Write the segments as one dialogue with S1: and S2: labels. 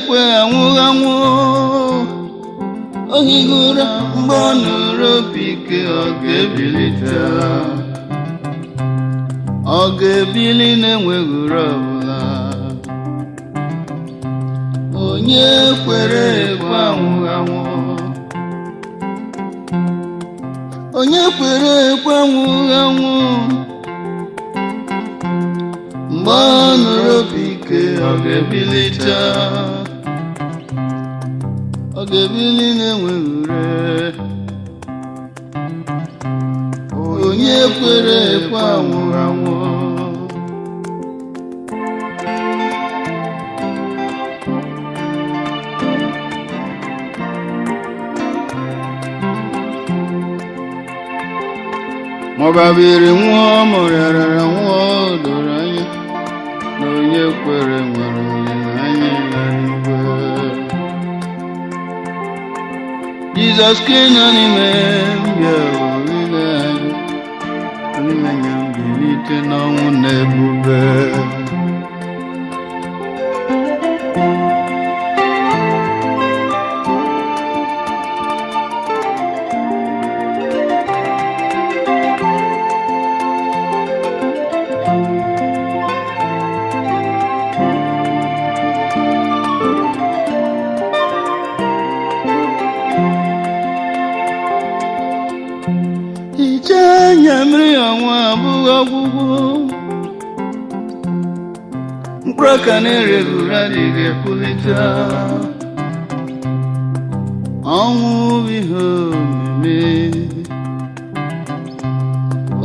S1: ekwe anwụghị anwụ ohigura mgbe ọ nụrụ obi ike ọ ga-ebilite ọ ga-ebili na-enweghị uru ọbụla onye kwere ekwe anwụghị anwụ onye kwere ekwe anwụghị anwụ mgbe ọ nụrụ obi ike ọ ga-ebilite ọ ga-ebili na-enweghị ure onye kwere ekwe anwụghị anwụ maọbabiri nwụọ mụrịara nwụọ doro anya na onye kwere nwere olileanya n'igwe JISUS ka nọ n'ime mbịa olileanya mbilite n'ọnwụ na ebube mmiri ọnwa abụghị ọgwụgwụ mkpụrụ aka na-ereghuru adịghị epulite ọnwụ bụ ihe omume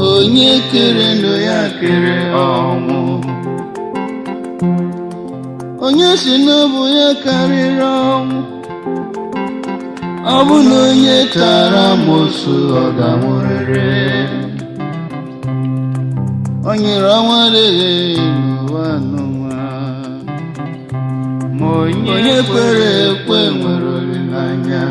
S1: onye kere ndụ ya kere ọnwụ onye si n'ọbụ ya karịrị ọnwụ ọ bụ na onye tara amoosu ọ ga-anwụrịrị o nyere ọnwa adịghị n'ụwa n'ụwa ma onye kwere ekwe nwere olileanya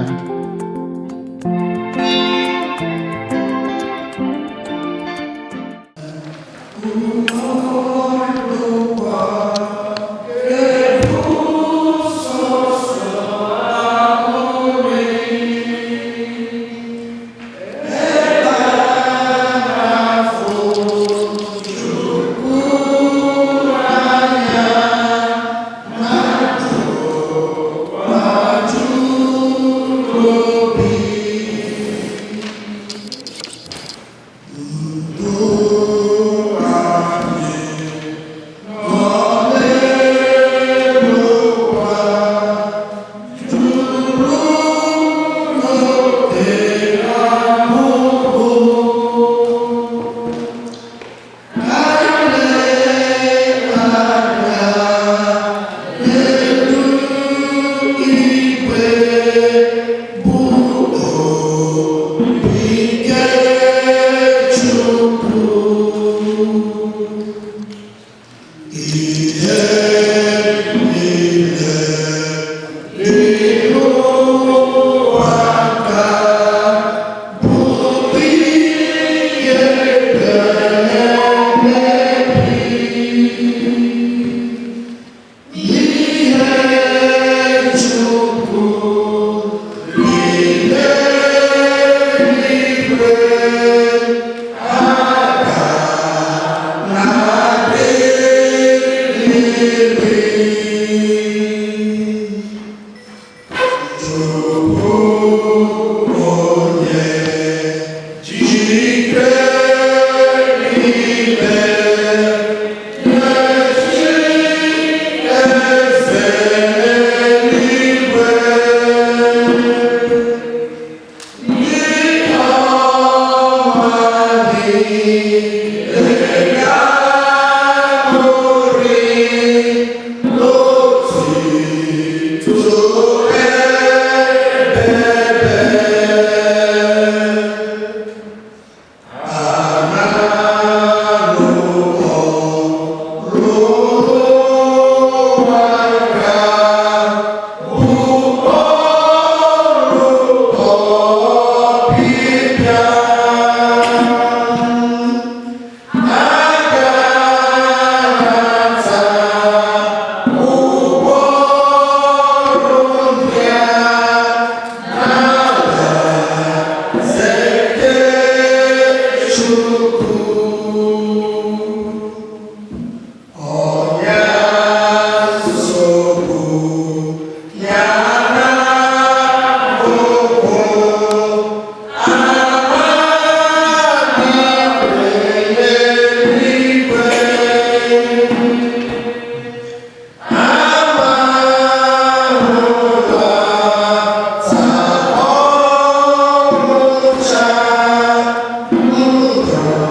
S2: Oh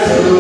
S1: Oh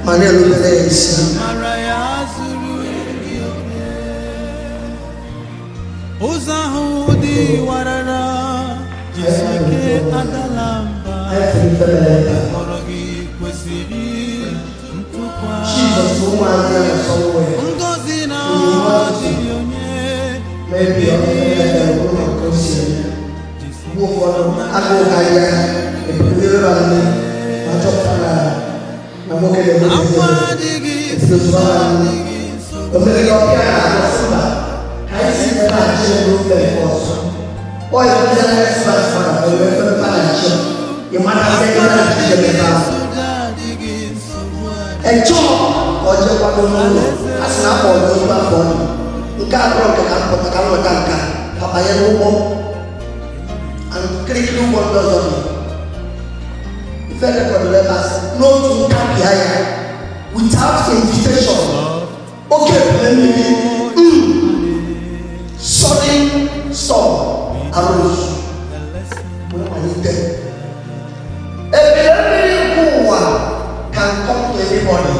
S2: Manelu Beleza.
S1: Uzahudi warara jisike adalamba Orogi kwesiri mtukwa Ngozi na odiyonye
S2: Maybe I'm going to move on. I go higher. Nwoke no to come behind without invitation. Okay, sudden storm arose. A preliminary poor can come to anybody.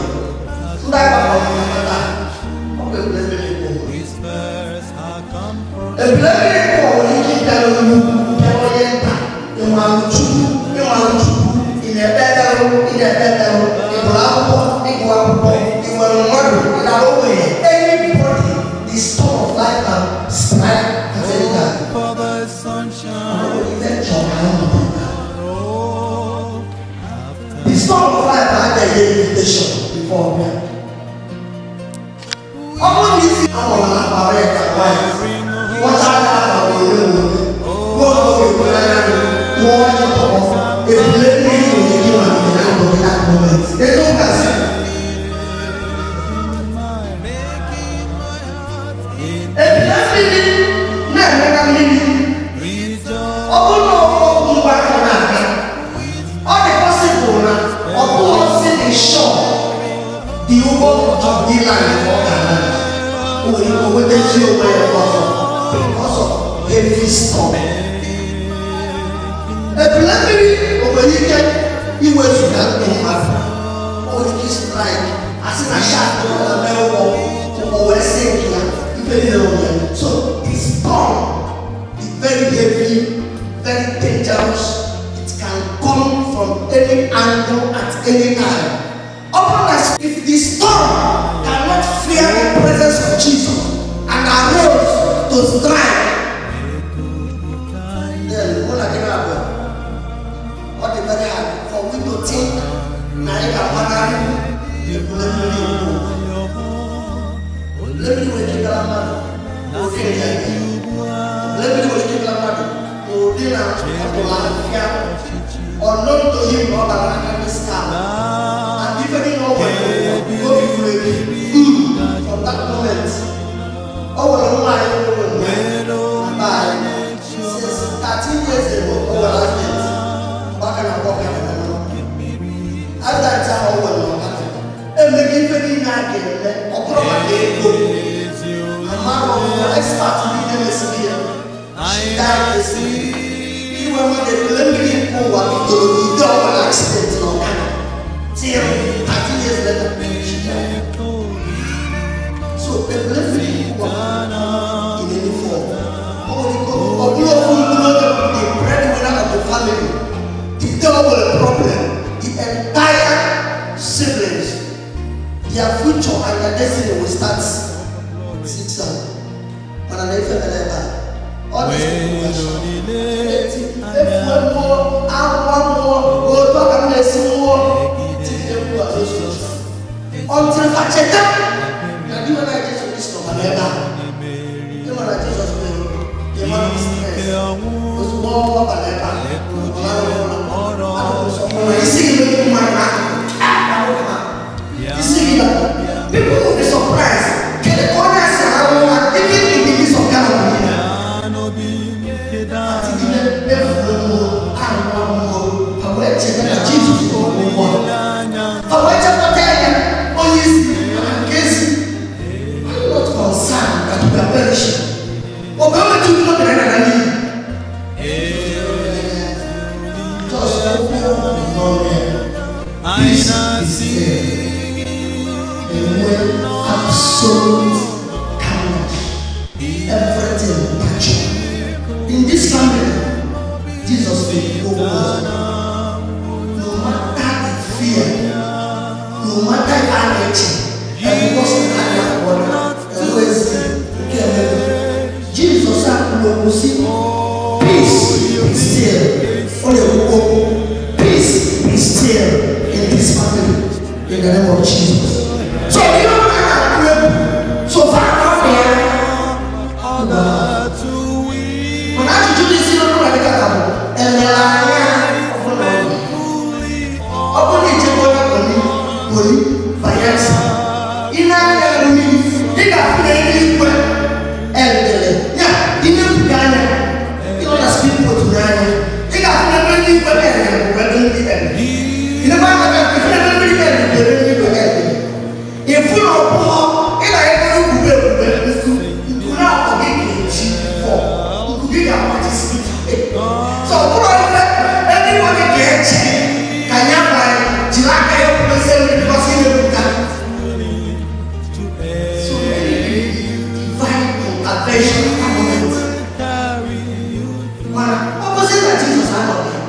S2: A preliminary poor will keep telling you, in a better room, anybody, the storm of life can strike at any time.
S1: For the sunshine
S2: The storm of life had an invitation before me. All these people are what I have they don't have heavy storm. A preliminary overheated, he was to that in or he strike, as in a shot or a sinking, so this storm is very heavy, very dangerous. It can come from any angle at any time. If the storm cannot fear the presence of Jesus and arose to strike, then what can happen? What is very hard for we to think, let me wake you up, unknown to him, not around this car. And even in our way, from that moment, our life will by since 13 years ago, our life back and walking. At that time, our life, and making very nice, or probably a man of expert leader she died this week. Even when the preliminary pool was to be done an accident in Ghana, till 13 years later, she died. So the preliminary pool was in any form. Or you are the breadwinner of the family, the double problem, the entire siblings, their future and their destiny will start 6 years. But I never all these people if one more, one more, go back and listen more, until Facheta, and you and I just this no Banana. You and I just the man of stress was more Banana. You see, you see, people will be surprised. Get the corners around, even in the midst of Ghana. Jesus I'm not concerned that we are perishing. But when we do not just open the way absolute kindness. Everything natural. In this family, Jesus will go with us. No matter the fear, no matter the energy, and because of that, always Jesus said, peace be still. Peace be still in this family. In the name of Jesus. So you don't have to so far out there. When I do this, you don't know what I got. And then I open it to Holy Finance. In our community, they got people elderly. Yeah, in Ghana, you know, that's people to Ghana. They got people elderly. In the market, if you know, if I ever do not forget so everybody gets can you find Jilaka because he will so divine intervention opposite that Jesus had on him.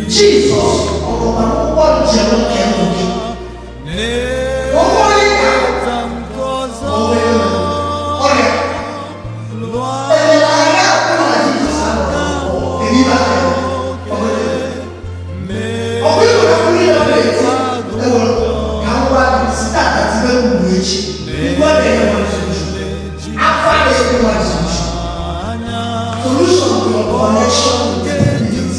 S2: Jesus, what general can do? Solution to your connection with the divinity.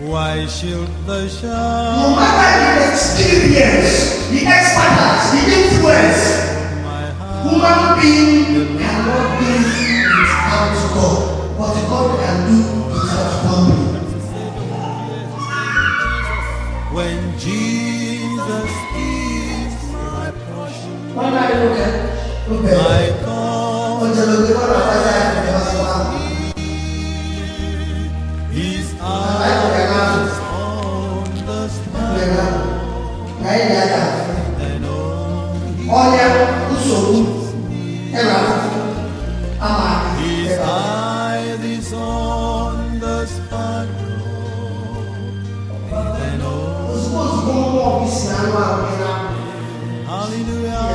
S1: Why should the shout?
S2: No matter the experience, the expertise, the influence, human being cannot be without God. What God can do without human being.
S1: When Jesus is my portion,
S2: When I look at
S1: my God, His eyes on the sparrow, and His eyes is on the sparrow, and hallelujah,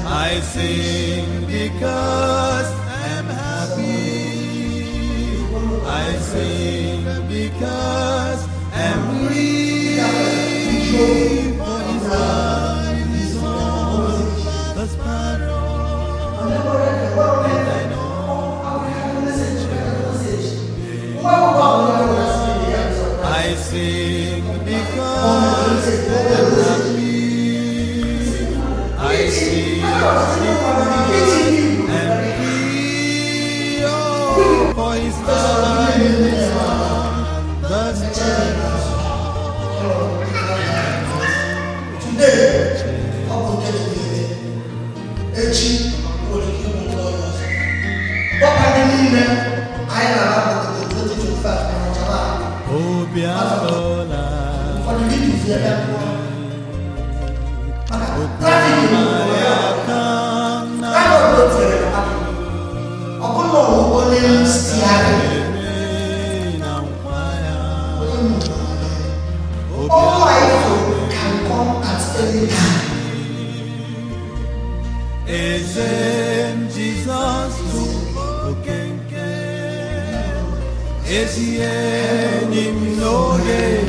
S1: I sing because I'm happy. I sing because I'm free. For His eyes is on the sparrow, and I know I sing because I'm happy. I sing because I'm free. Oh, for His eyes
S2: For the reasons they are traffic all life can come at any time.
S1: Jesus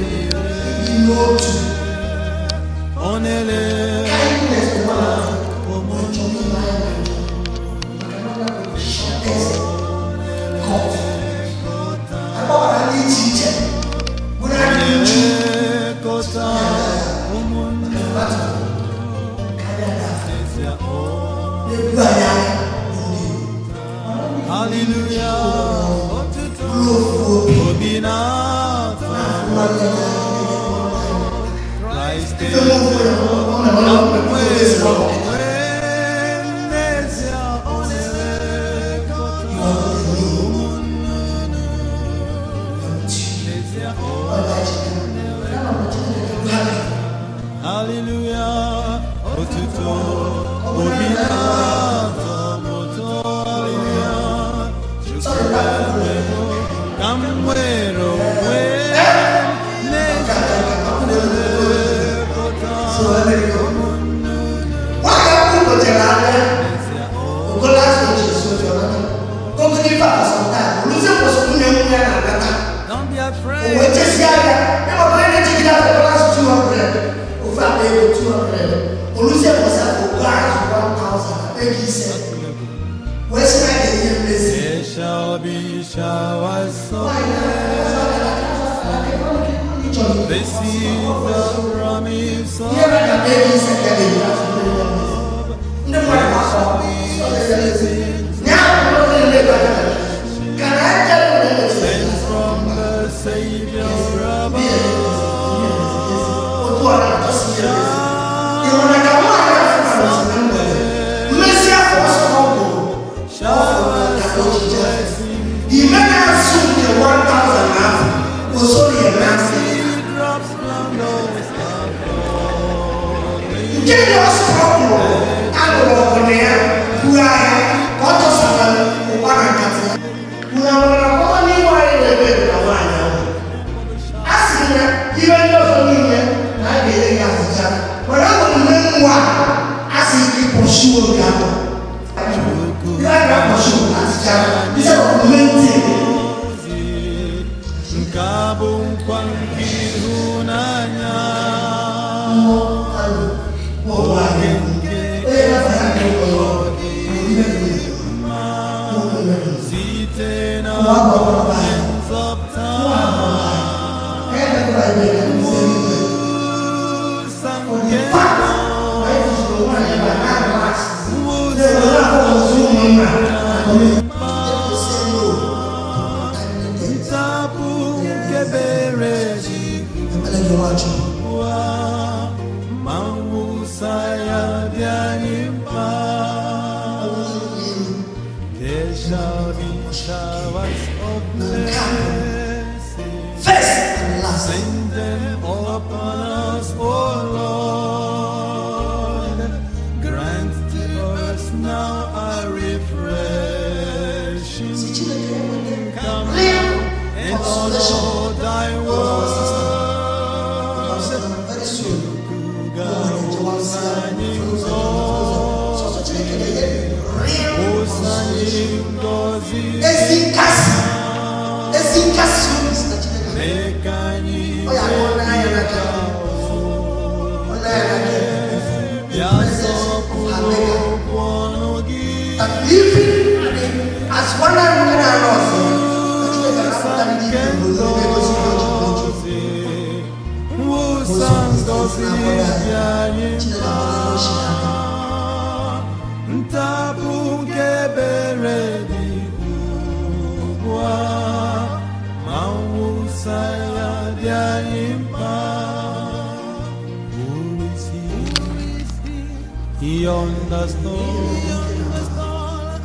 S1: He understood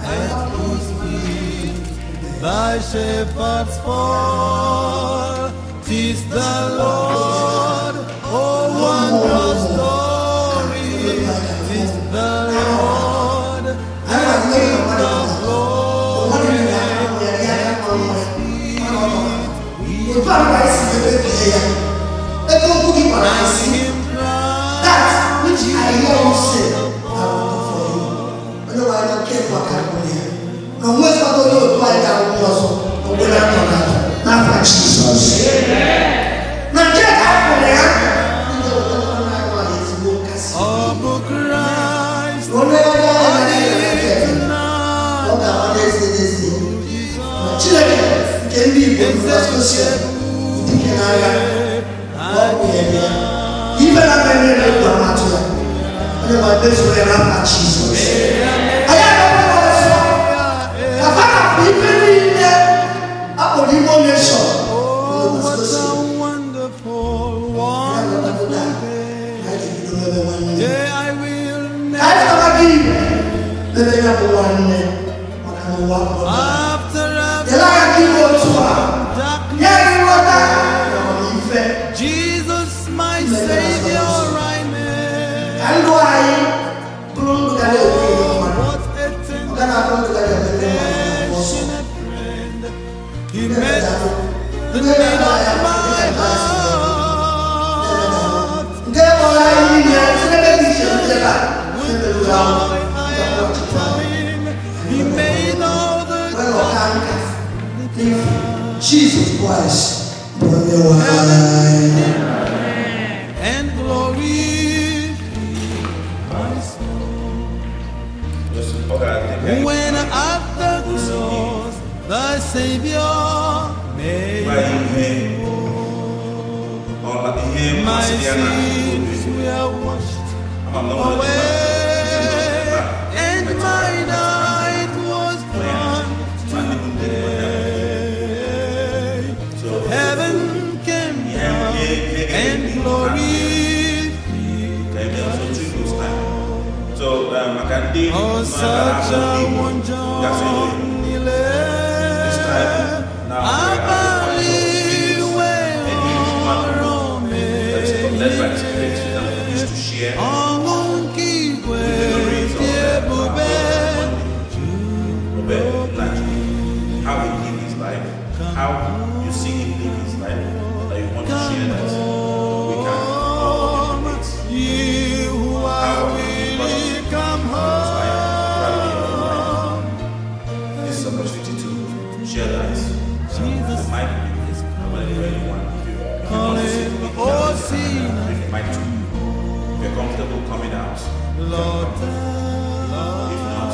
S1: at his feet, thy shepherds fall 'tis the Lord, oh wondrous story, 'tis the Lord, the King of glory.
S2: That which I hear you say, I will do for you. You know why I don't care what I here. No, most of all, you do I got also. Not for Jesus. Now, get out of there.
S1: Oh, Christ,
S2: even a man in the matter. This way, I'm not Jesus. I am even in there. Up on the nation.
S1: oh, what a wonderful, wonderful day. Yeah, I will never. After Jesus, my Savior, I met. What a tender, passionate friend. He met the need of my heart. With joy I am flowing. He made all the
S2: Jesus Christ,
S1: and glory my soul. When at the cross the Savior made my sins were washed away, and my night was gone today. Heaven came down and glory. Oh, such a wonder.
S3: How he lived his life, how you see him live his life, that you want to share that. We can all relate. How he come home. This is an opportunity to share that. Jesus might be anyone. If you want to sit with me, might too. If you're comfortable coming out, Lord. If not,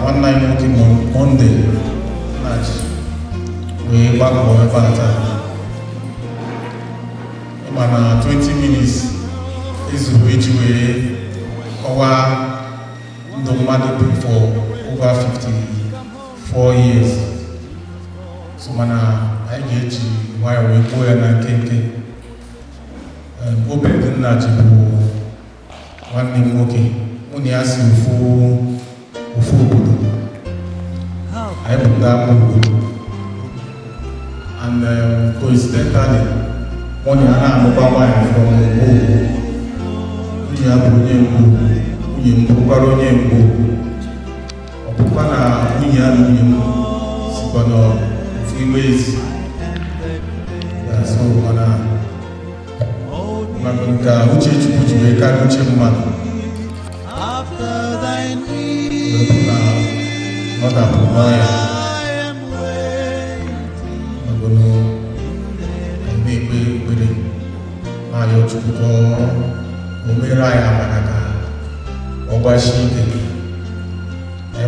S4: one night working on Monday night. We back on the battle. 20 minutes is which we our nomadic for over 54 years. So mana I get why we go and NKEM. OBED Nnaji one name Nwoke. Only ask you for I put that and coincidentally, one year I'm from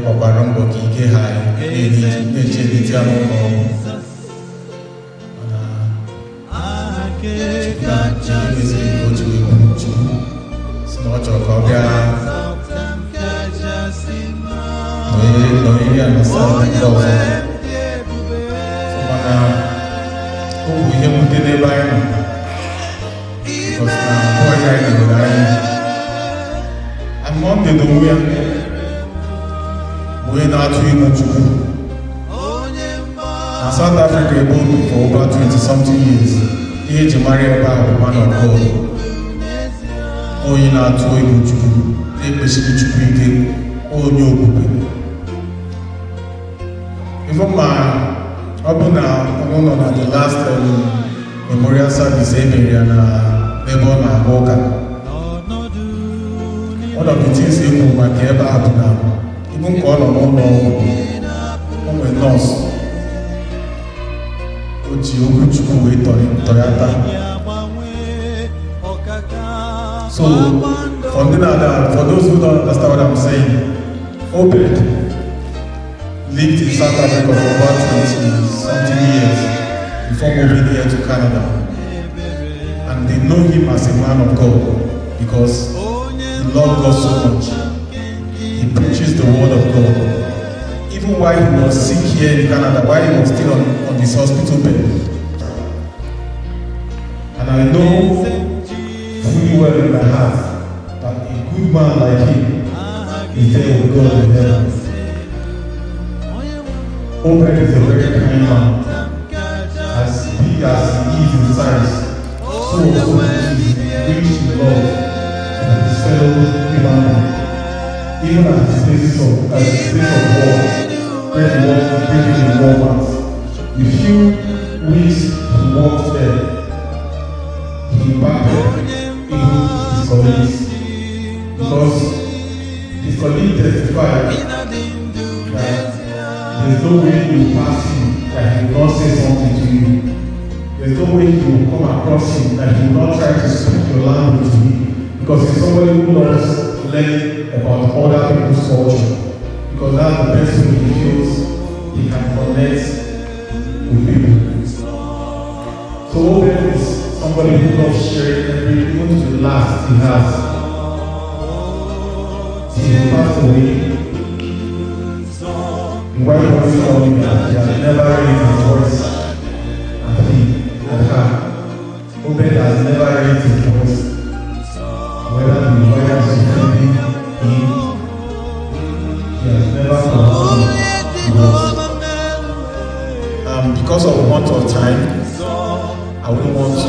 S4: ọgbara mbọ ka ike ha na-eche n'eti anụ ụlọ ọgwụ mana emeziri ka otu egwu Chukwu si na ọ chọrọ ka ọ bịa nọnyere ya na saa ndị ọzọ mana ọ bụ ihe mwute n'ebe anyị nọ because na abụọ ya anyị nyere anyị Monday n'onwe ya onye na-atụ egwu Chukwu na South Africa ebe obi for over 20-something years ihe eji mara ebe ahụ man of God onye na-atụ egwu Chukwu na-ekpesiri Chukwu ike onye okpukpe ife ma ọ bụ na ọ nọ na the last memorial service emere ya na ebe ọ na-agba ụka one of the things he moved maka ebe a bụ na ibu nke ọ nọ n'ụlọ ọgwụ o nwere nọọsụ o ji okwu Chukwu wee tọyata so for those who don't understand what I'm saying, OBED lived in South Africa for about 20-something years before moving here to Canada, and they know him as a man of God because he loved God so much. He preaches the word of God. Even while he was sick here in Canada, while he was still on his hospital bed. And I know fully well in my heart that a good man like him is there with God in heaven. OBED is a very kind man. As big as he is in size, so also he is rich in love and his fellow human being. Even at the space of war, where he was preaching in Walmart, the few weeks he walked there, he impacted even his colleagues, because his colleagues testified that there's no way you pass him that he will not say something to you. There's no way you will come across him that he will not try to speak your language to you, because he's somebody who loves learning about other people's culture, because that's the best way he feels he can connect with people. So OBED is somebody who loves sharing even to the last he has. He passed away. While he was calling me, he had never raised his voice at him, at her. OBED has never raised his voice, whether the lawyers are defending him. He has never forgotten. Because of want of time, I wouldn't want to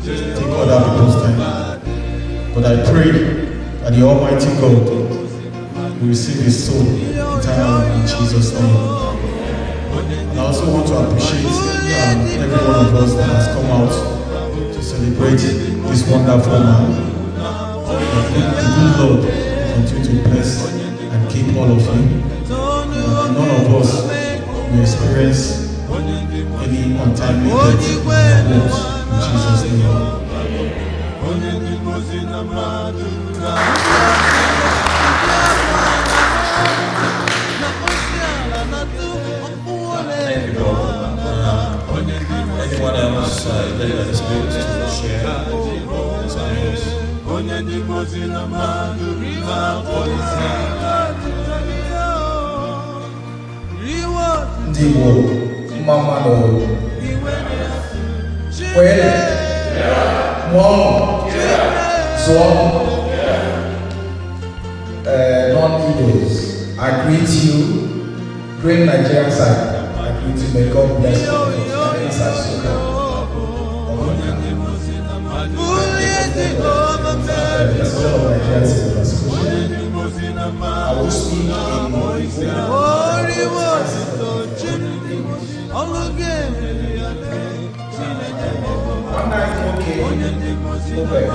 S4: take other people's time. But I pray that the Almighty God will receive his soul eternally in Jesus' name. And I also want to appreciate every one of us that has come out to celebrate this wonderful man. The good Lord continue to bless and keep all of you. None of us will experience any untimely death in Jesus' name.
S3: Thank you, Lord. Anyone else led by the Spirit to share experience?
S5: Ndiwo mama no kwele mwono so non-Igbos, I greet you, great Nigerian side. I greet you, may God bless you. My name is Azuka Onwuka. I will speak in one night, Nwoke, OBED,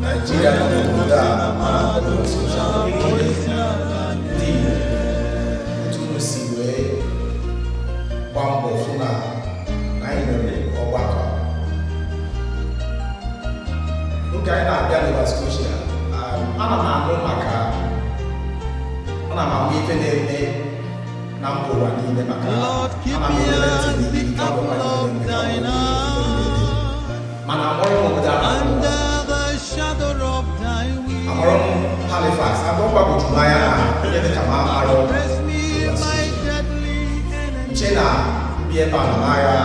S5: Nigeria oge anyị na-abịa Nova Scotia, ana m anụ maka ana m ahụ ife na-eme na mba ụwa niile maka ana m elele ntị n'ihe nke ọbụla na-eme mana amụrụ m obodo amụrụ m Halifax, abụ gbagwoju m anya na onye dịka m arụ nche na bi ebe a na n'agha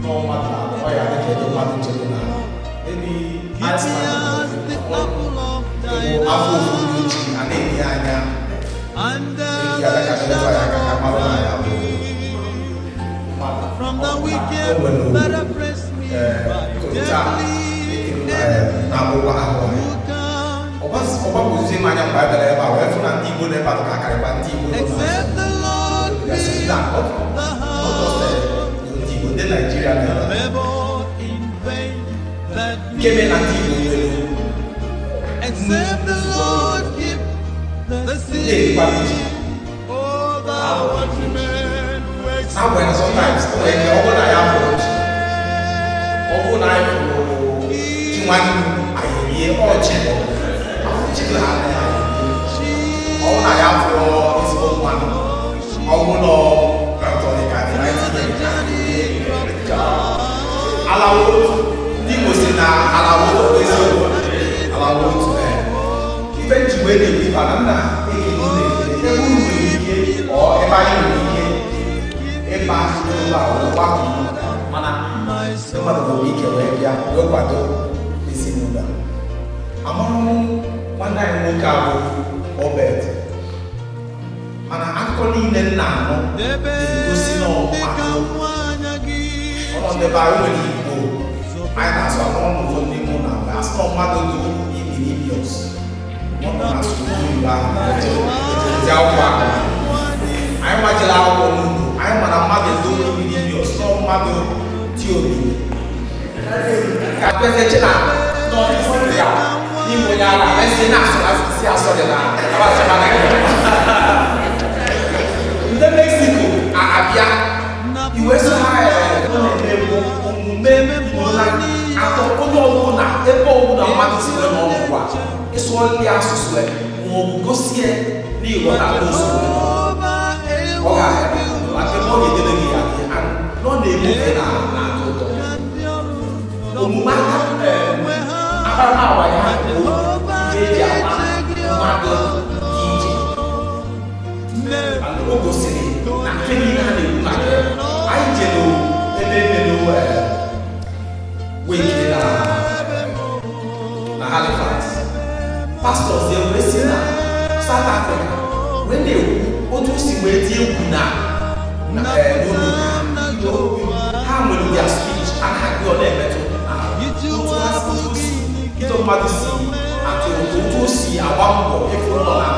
S5: n'ọnwa na ọya dịka ebe mmadụ nchedo na maybe afọ ofu uchi a na-enye anya eji adaka n'ebe ya aka ka mmadụ na ya bụ na-abụwa ahụ ọgbapụzi m anya mgbe a bịara ebe a wee fụ na ndị Igbo na-ebe atụ ka akarịkwa ndị Igbo ndị Naijiria na-ebe nke mee na ndị Igbo nwere na-erikwa ji na-agwa na sometimes ọ bụrụ na ya fụrụ ji ọ bụrụ na anyị fụrụ ji nwanne anyị rie ọchị ọwụ na ya fụrụ ezigbo mmanụ ọwụ nọ alawo ndị Igbo si na alawo eziokwu alawo otu ife njigwe na-ebi bara nna ekele ebe uru nwere ike ọ ebe anyị nwere ike ịba ụlọ ọgbakọ mana mmadụ nwere ike wee bịa wee kwado ezinụlọ amarụ nwanne anyị nwoke abụ OBED mana akụkọ niile nna anọ na-egosi n'ọmụmatụ ọnọdebe anyị nwere Igbo anyị na-asụ ọnọdụ ndị mụ na mgbe asụ na mmadụ dị ibilibios ọnọ na sukuu Igbo ahụ ejezi akwụkwọ ahụ anyị nwajere akwụkwọ n'ugwu anyị mana mmadụ edo ibilibios nọ mmadụ dị omimi ka kpezeche na n'ọdịfọdụ ya n'ime onye ara esi na-asị asọrị na abasịmana ndị Mexico abịa iwe so ha na-eme omume na atọ onye ọbụla ebe ọbụla mmadụ si wee n'ọnụgwa ịsụọ ndị asụsụ ma ọ bụ gosie n'ịghọta OSORO ọ ga-ebe ọ ga-edebe gị ya nọ na-ebufe na atọ ụtọ omume aka akparamagwa ya bụ ihe eji ama mmadụ dị iche o gosiri na nke niile a na-ekwu maka anyị jere ebe emere wee na Halifax pastọs wee si na South Africa wee na-ekwu otu si wee dị egwu na ha nwere dia speech anaghị ọ na-emetụ ịtụ mmadụ si atụ otu o si agba mbọ ịfụ nọ na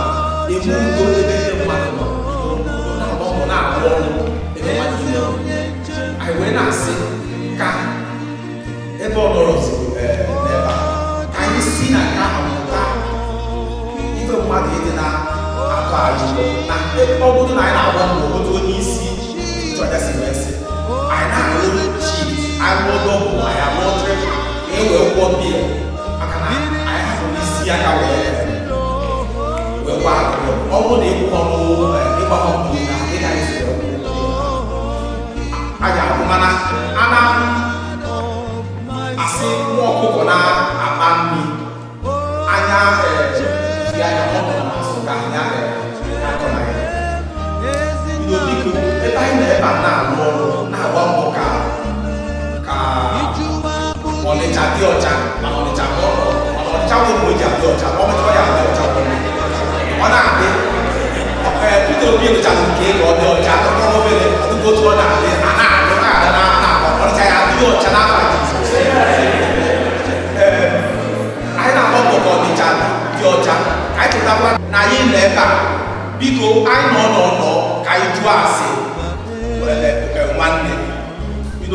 S5: emu udo ebe ndị mmadụ nọ na-agba mbọ na-arụ ọrụ ebe mmadụ ile anyị wee na-asị ka ebe ọ nọrọ n'ebe a ka anyị si na nke ahụ pụta ife mmadụ ịdị na-atụ ajụjụ na ebe ọ bụrụ na anyị na-agba mbọ otu onye isi ntụagasị wee sị anyị na-arụ chief anyị rụọ dọbụ anyị arụọ trefa ka e wee kwụọ bill maka na anyị hapụ n'isi aka wee gwa ọ bụrụ na ịkwụ ọnụ ịgbakọ mbụ na ị ga-esi a ga-abụ mana a na-asị nwa ọkụkọ na-akpa nri anya ji anya ọnụ na-asụ ka anya akọ na ya biko ebe anyị na ebe a na-alụ ọrụ na-agba mbọ ka Ọnịcha dị ọcha mana Ọnịcha bụ ọnụ mana Ọnịcha bụ ụmụ eji adị ọcha ọ metụrụ ya adị ọcha ọ na-adị Peter Obi rụchara nke ka ọ dị ọcha akụkọ obere ọtụtụ otu ọ na-adị a na-adị na-akọ Ọnịcha ya adịghị ọcha n'afọ anyị na-agba mbọ ka Ọnịcha dị ọcha ka anyị pụtakwa na anyị nọ ebe a biko anyị nọ ka anyị jụọ asị nwanne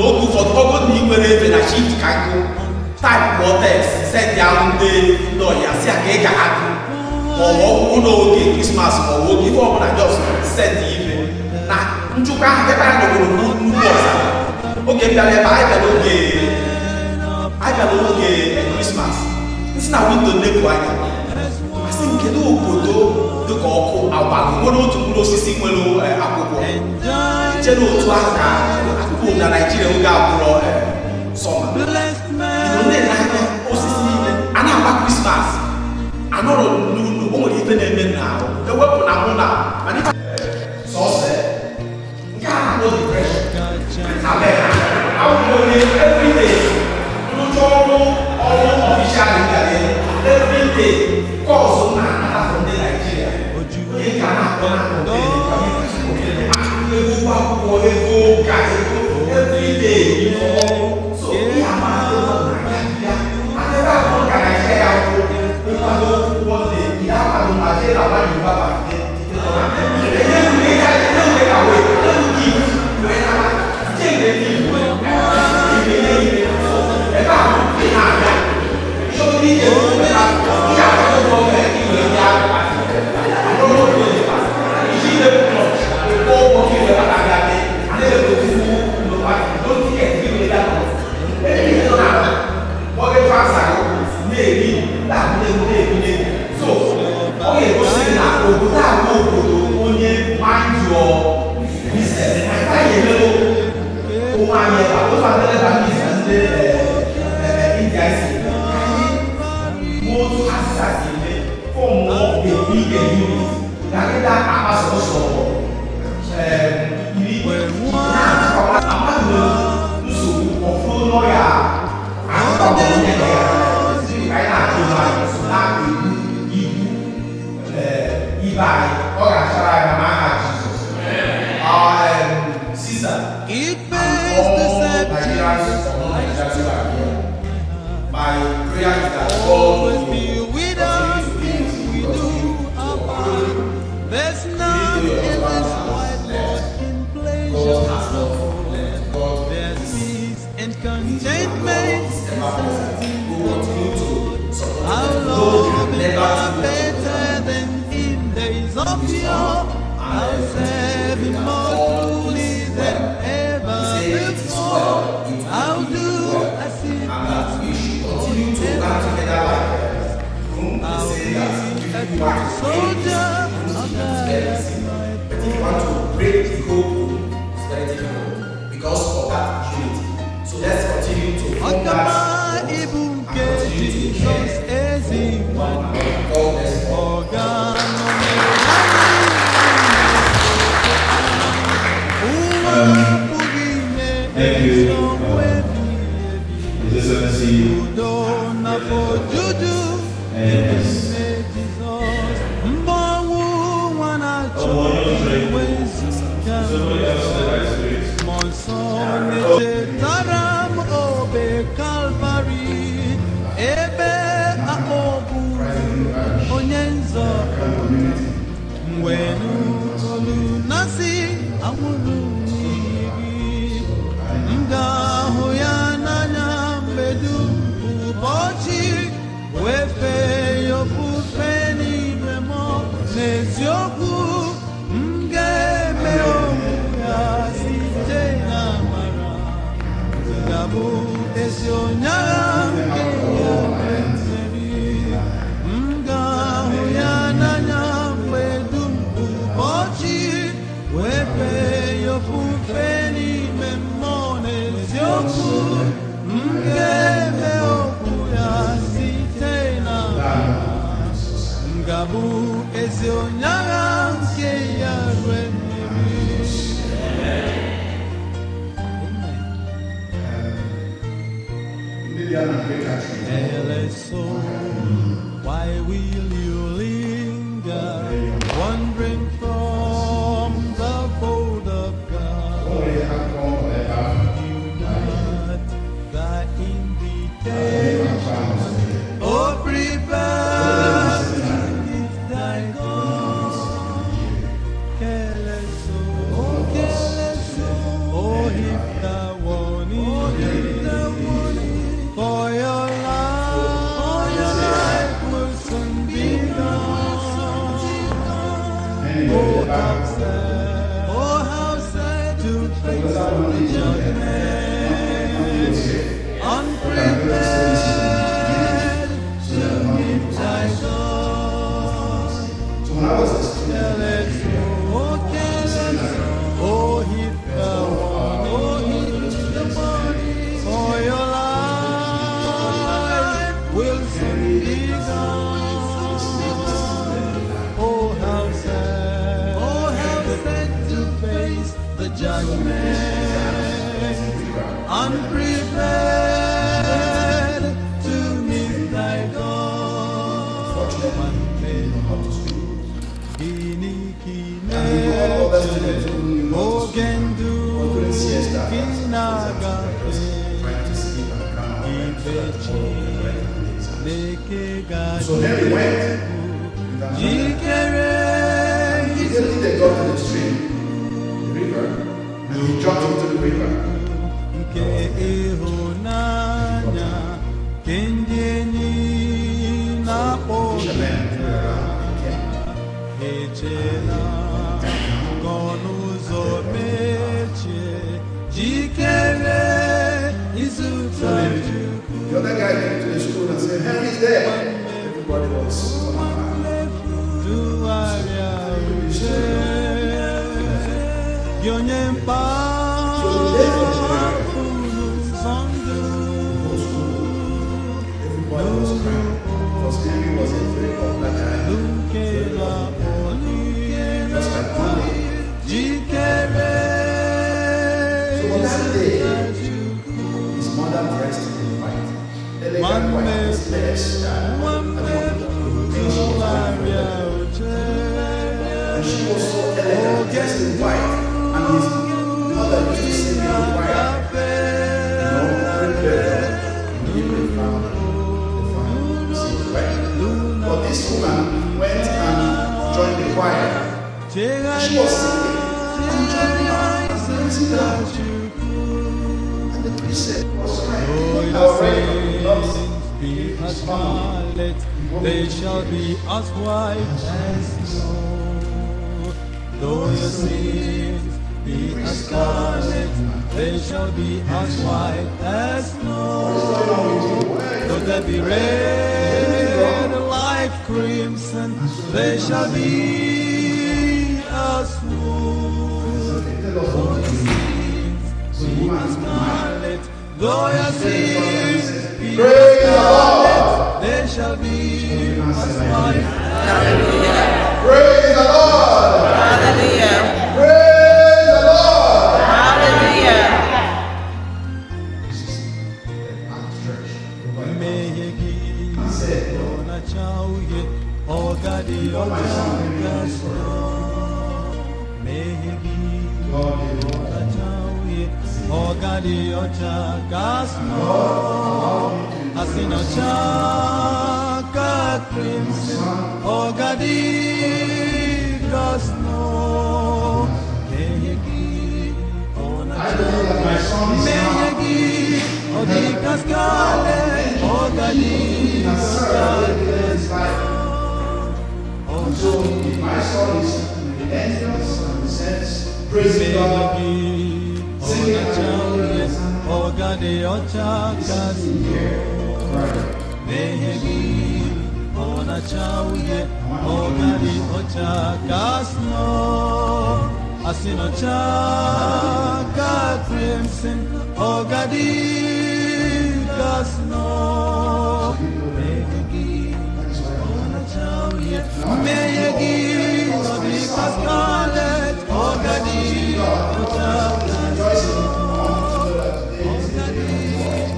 S5: oge ụfọdụ ọgụ na ị nwere ebe na shift ka nkụ taịpụ text sendị ahụ ndị ọya si ka ị ga ha dị maọbụ ọgwụgwụ n'oge krismas maọbụ oge ife ọbụla jos sendị ife na njụkọ ahụ ebe anyị nọgoro nnukwu ọzara oge m bịara ebe anyị bịara oge krismas Christmas. It's not window NDOKWA. I think kedu obodo dị ka ọkụ agbago nwere otu mkpụrụ osisi nwere akwụkwọ iche n'otu aka akwụkwọ na Nigeria oge abụrụ sọma na-ele anya osisi niile a na-agba Christmas anọrọ n'ụlọ o nwere ife na-eme n'ahụ ewepụ na mụ na sọsọ nke a na-akpọ depression akwụkwọ onye everyday nrụcha ọrụ official everyday cause na from the Nigeria onye ka na-akpọ na everyday so ihe amara
S4: Thank you, His Excellency, and somebody else that I
S1: Why will you linger, wandering from the fold of God? You not the invitation, oh prepare is thy God. Careless, oh if the warning, for your life will soon be gone. soon be gone. Oh, how sad to face the judgment, unprepared to meet thy God.
S5: So Henry went. Immediately they got to the stream, the river, and he jumped into the river. Fishermen were around the other guy came to the school and said, Henry's there. Everybody was on my mind. Everybody was crying because Henry was a very popular guy. Just like Monday. So on that day, his mother dressed him in white. Elegant white, his legs and she was so elegant, dressed in white, and his mother used to sing in the choir. But this woman went and joined the choir. She was singing and joining her and praising God. And the priest said, was crying. Our record
S1: they shall be as white as snow. Though your sins be as scarlet, they shall be as white as snow. Though they be red like crimson, they shall be as wool. Though your sins be as scarlet, though your sins be as scarlet, they shall be as white.
S2: Hallelujah.
S5: Praise the Lord.
S2: Hallelujah.
S5: Praise the Lord.
S2: Hallelujah.
S5: This is at church. I said, my son came in this I believe that my son is now his life. And so my son is in the angels and the saints praising God, singing hallelujah.
S1: Asino chaka crimson, ogadi gasno. Meyagi, ona chauye. Meyagi, odi kaskalet, ogadi ota gasno. Ogadi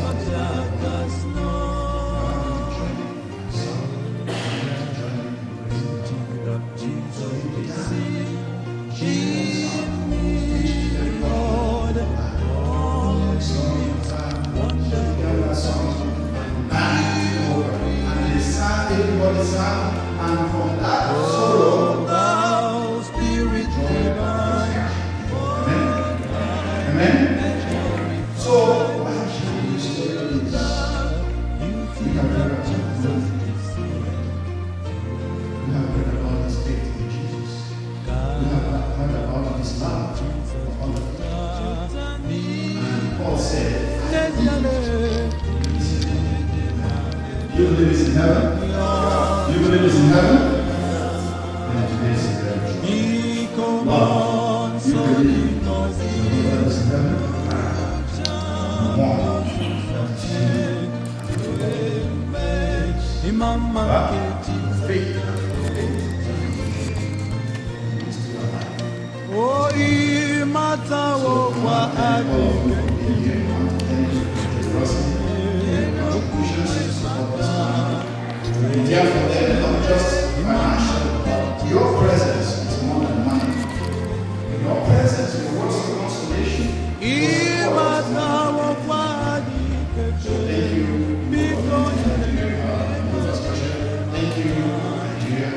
S1: ota gasno. Jesus we sing. Give me, Lord, all wonderful song.
S5: And they sang, everybody sang, and from that sorrow,
S1: Thou Spirit divine.
S5: amen. So, why should we stay in this? We have heard about his faith in Jesus. We have heard about his love for other people. And Paul said, you believe it's in heaven? You believe it's in heaven? Then today is very true. Love. You believe it's in heaven? One.
S4: Faith.
S1: Oh, imata wo wa
S4: Therefore, then, not just financial, but your presence is more than money. Your presence is words of consolation. So thank you. Thank you, Nigeria,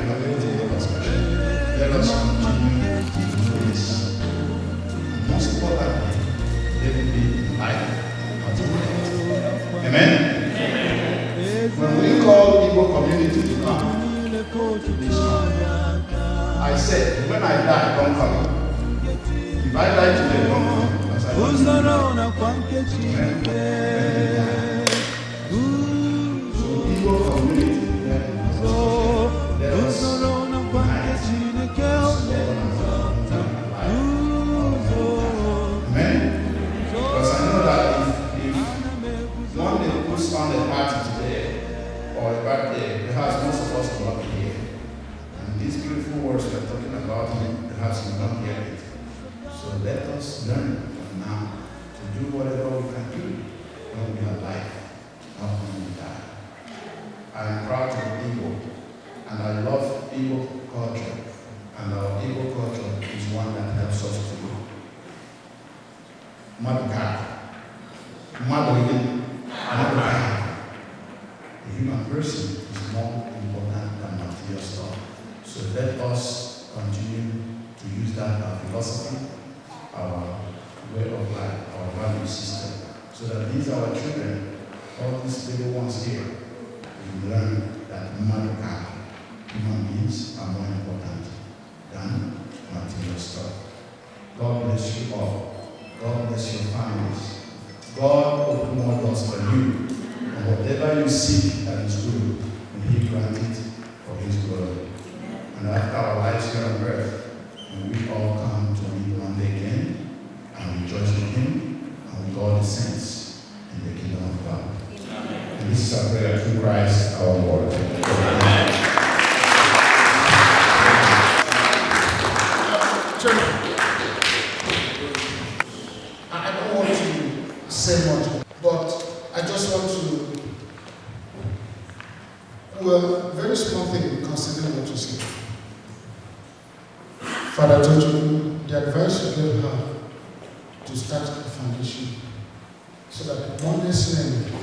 S4: let us continue to do this. Most importantly, let it be life and not Amen. When we call Igbo community to come, please come. I said, when I die, don't come. If I die today, don't come. As I don't So Igbo community, let us Amen. Because I know that if one day puts on a party today, or a birthday, perhaps most of us will not be here. And these beautiful words we are talking about, perhaps we will not hear it. So let us learn from now to do whatever we can do when we are alive, not when we die. I am proud to be Igbo, and I love Igbo culture, and our Igbo culture is one that helps us to grow. The human person is more important than material stuff. So let us continue to use that our philosophy, our way of life, our value system, so that these are our children, all these little ones here, will learn that human beings are more important than material stuff. God bless you all. God bless your families. God open more doors for you. And whatever you seek that is good, may He grant it for His glory. And after our lives here on earth, when we all come to meet one day again and rejoice with Him and with all the saints in the kingdom of God. Amen. And this is our prayer through Christ our Lord. Amen.
S2: I don't want to say much, but I just want to do a very small thing considering what you said. Father Jojo, the advice you gave her to start a foundation so that one day's name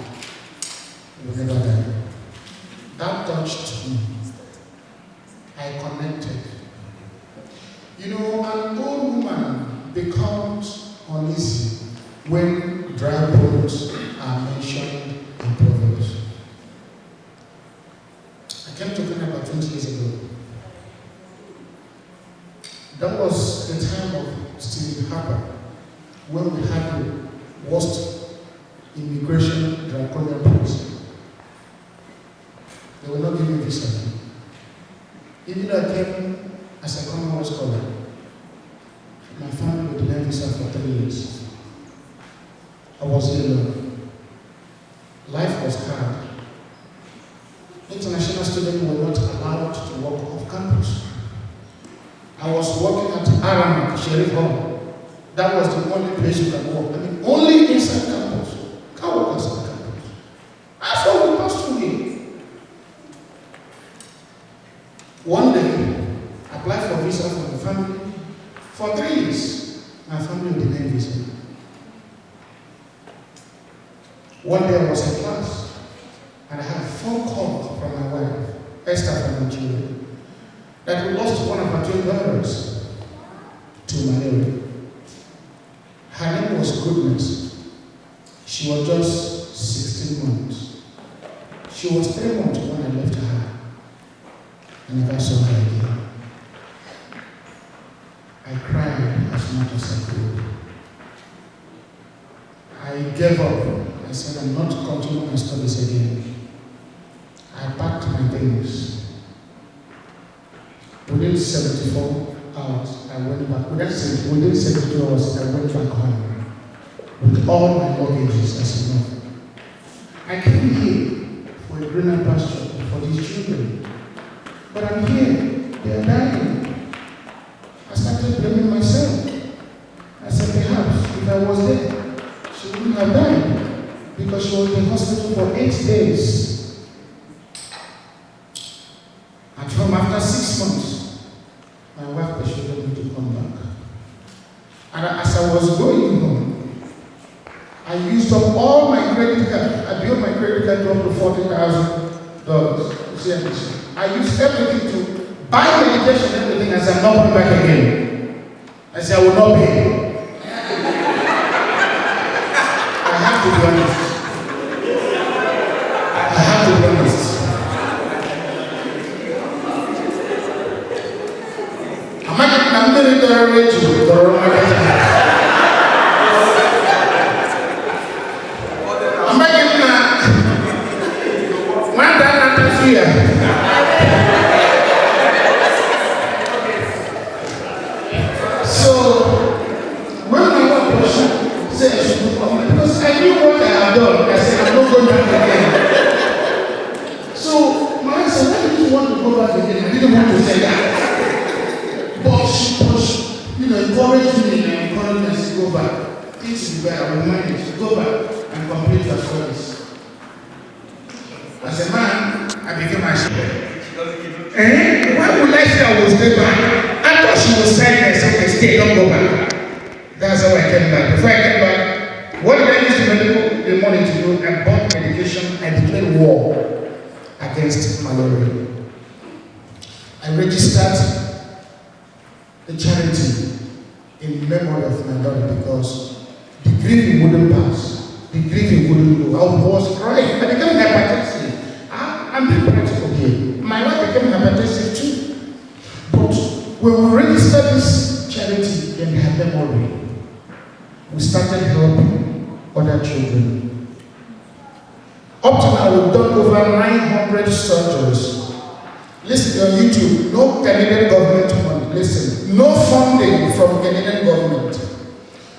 S2: will never die. That touched me. I connected. You know, an old woman becomes uneasy when dry bones are mentioned in Proverbs. I came to Kenya about 20 years ago. That was the time of Stephen Harper, when we had the worst immigration draconian policy. They were not giving visa. Even though I came as a Commonwealth scholar, my family would deny visa for 3 years. I was here alone. Life was hard. International students were not allowed to walk off campus. I was working at Aram, Sheriff Hall. That was the only place you can walk. I mean, only inside campus. Can't walk outside campus. That's what we passed through here. One day, I applied for visa for the family. For 3 years, my family denied visa. One day I was in class, and I had a phone call from my wife, Esther from Nigeria, that we lost one of our twin daughters to malaria. Her name was Goodness. She was just 16 months. She was 3 months when I left her. I never saw her again. I cried as much as I could. I gave up. I said, I'm not continuing my studies again. I packed my things. Within 74 hours, I went back. Within 72 hours, I went back home with all my luggages, as you know. I came here for a greener pasture.
S6: for these children. But I'm here, they are dying. I started blaming myself. I said, perhaps if I was there, she wouldn't have died because she was in hospital for 8 days. At home after 6 months, my wife persuaded me to come back. And as I was going home, I used up all my credit card. I built my credit card up to $40,000. I used everything to buy medication and everything. I said, I'm not coming back again. I said, I will not pay. I have to be honest. I have to be honest. I'm going to tolerate you. So, when my wife said I should come, because I knew what I had done, I said, I'm not going back again. So, my wife said, why did you want to go back again? I didn't want to say that. But she was, encouraged me and encouraged me to go back. Things will be better, I will manage to go back and complete her studies. As a man, I became a shepherd. Why would I say I was going back? I thought she was saying okay, stay, don't go back. That's how I came back. Before I came back, what did I use the money to do? I bought medication, I declared war against malaria. I registered the charity in memory of my daughter because the grieving wouldn't pass. The grieving wouldn't go. I was crying. I became hypertensive. I'm being practical here. My wife became hypertensive too. But when we registered this charity in her memory, we started helping other children. Up to now, we've done over 900 surgeries. Listen on YouTube, no Canadian government money. Listen, no funding from Canadian government.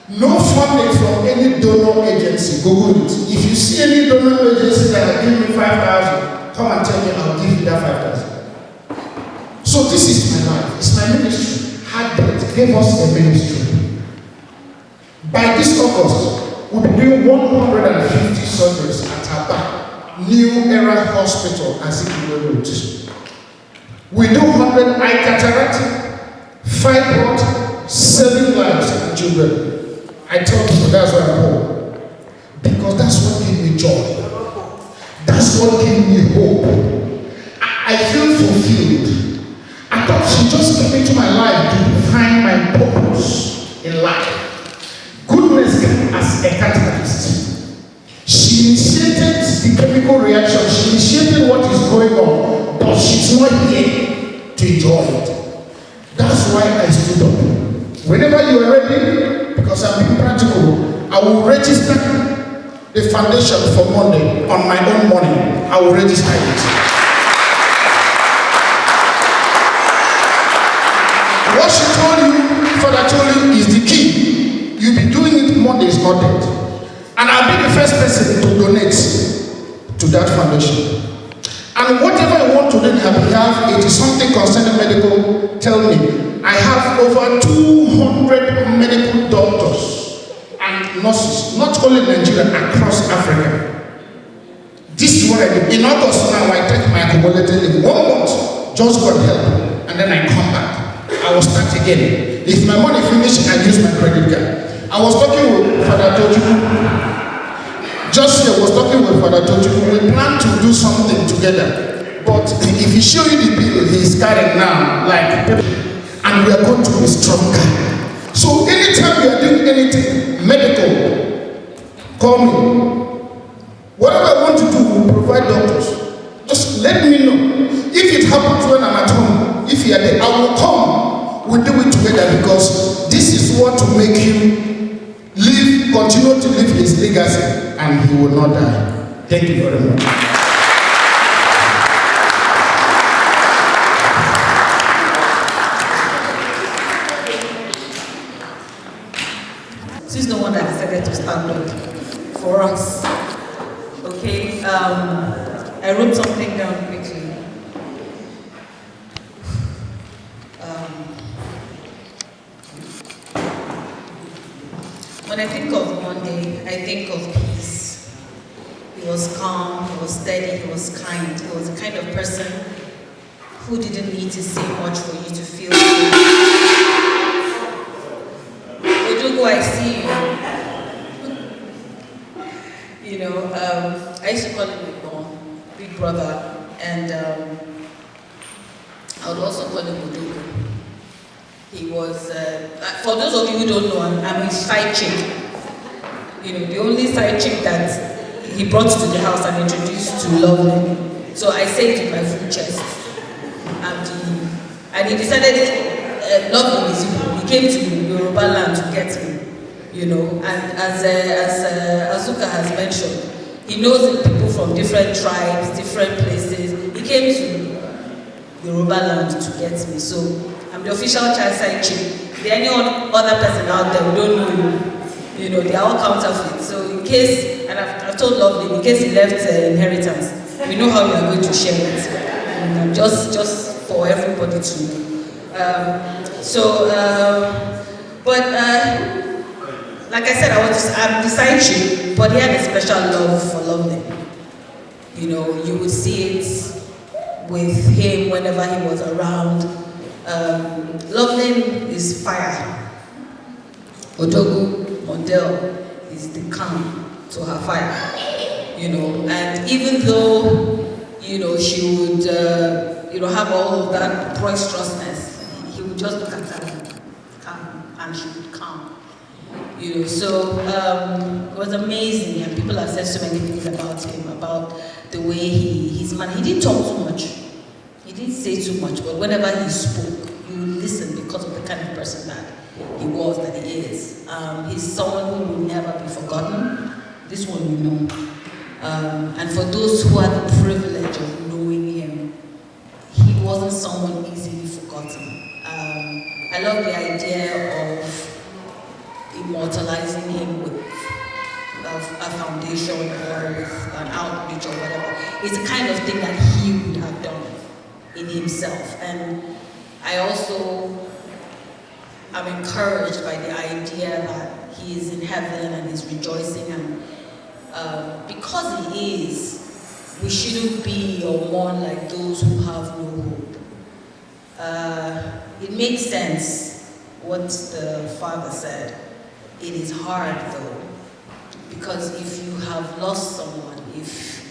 S6: No funding from any donor agency. Google it. If you see any donor agency that will give me 5,000, come and tell me I'll give you that 5,000. So this is my life. It's my ministry. Heartbeat gave us a ministry. By this August, we'll be doing 150 surgeries at Aba, New Era Hospital, as if we were root. We do 100 eye cataract, fibroid, saving lives and children. I tell people that's why I'm poor. Because that's what gives me joy. That's what gives me hope. I feel fulfilled. I thought she just came into my life to find my purpose in life. Goodness came as a catalyst. She initiated the chemical reaction. She initiated what is going on. But she's not here to enjoy it. That's why I stood up. Whenever you are ready, because I'm being practical, I will register the foundation for Monday on my own money. I will register it. What she told you, Father told you, is the key. You'll be doing it Monday, is not dead. And I'll be the first person to donate to that foundation. And whatever I want to do in her behalf, it is something concerning medical, tell me. I have over 200 medical doctors and nurses, not only in Nigeria, across Africa. This is what I do. In August now, I take my accumulated leave. 1 month, just got help, and then I come back. I will start again. If my money finishes, I use my credit card. I was talking with Father Toju. Just here, I was talking with Father Toju. We plan to do something together. But if he show you the bill, he's carrying now, like, and we are going to be stronger. So anytime you are doing anything medical, call me. Whatever I want to do, we'll provide doctors. Just let me know. If it happens when I'm at home, if you are there, I will come. We'll do it together because this is what will make you live, continue to live his legacy, and he will not die. Thank you very much.
S7: She's the one that decided to stand up for us. Okay, I wrote something down quickly. I think of Monday, I think of peace. He was calm, he was steady, he was kind. He was the kind of person who didn't need to say much for you to feel good. Ulugu, I see you. You know, I used to call him big brother, and I would also call him Ulugu. He was, for those of you who don't know, I'm his side chick. You know, the only side chick that he brought to the house and introduced to Lovely. So I say it with my full chest. And he decided, Lovely is Igbo. He came to Yoruba land to get me. You know, and as Azuka has mentioned, he knows people from different tribes, different places. He came to Yoruba land to get me. So I'm the official child side chick. If there any other person out there who don't know you, you know, they are all counterfeit. So in case, and I've told Lovely, in case he left inheritance, we know how we are going to share it. Just for everybody to know. Like I said, I'm the side chick, but he had a special love for Lovely. You know, you would see it with him whenever he was around. Lovely is fire. Odogu, Mondale is the calm to her fire. You know, and even though, you know, she would, you know, have all of that boisterousness, he would just look at her calm, and she would calm. You know, so it was amazing, and people have said so many things about him, about the way he's man. He didn't talk too much. He didn't say too much, but whenever he spoke, you would listen because of the kind of person that he was, that he is. He's someone who will never be forgotten. This one you know. And for those who had the privilege of knowing him, he wasn't someone easily forgotten. I love the idea of immortalizing him with a foundation or with an outreach or whatever. It's the kind of thing that he would have done in himself. And I also am encouraged by the idea that he is in heaven and is rejoicing, and because he is, we shouldn't be or mourn like those who have no hope. It makes sense what the father said. It is hard though, because if you have lost someone, if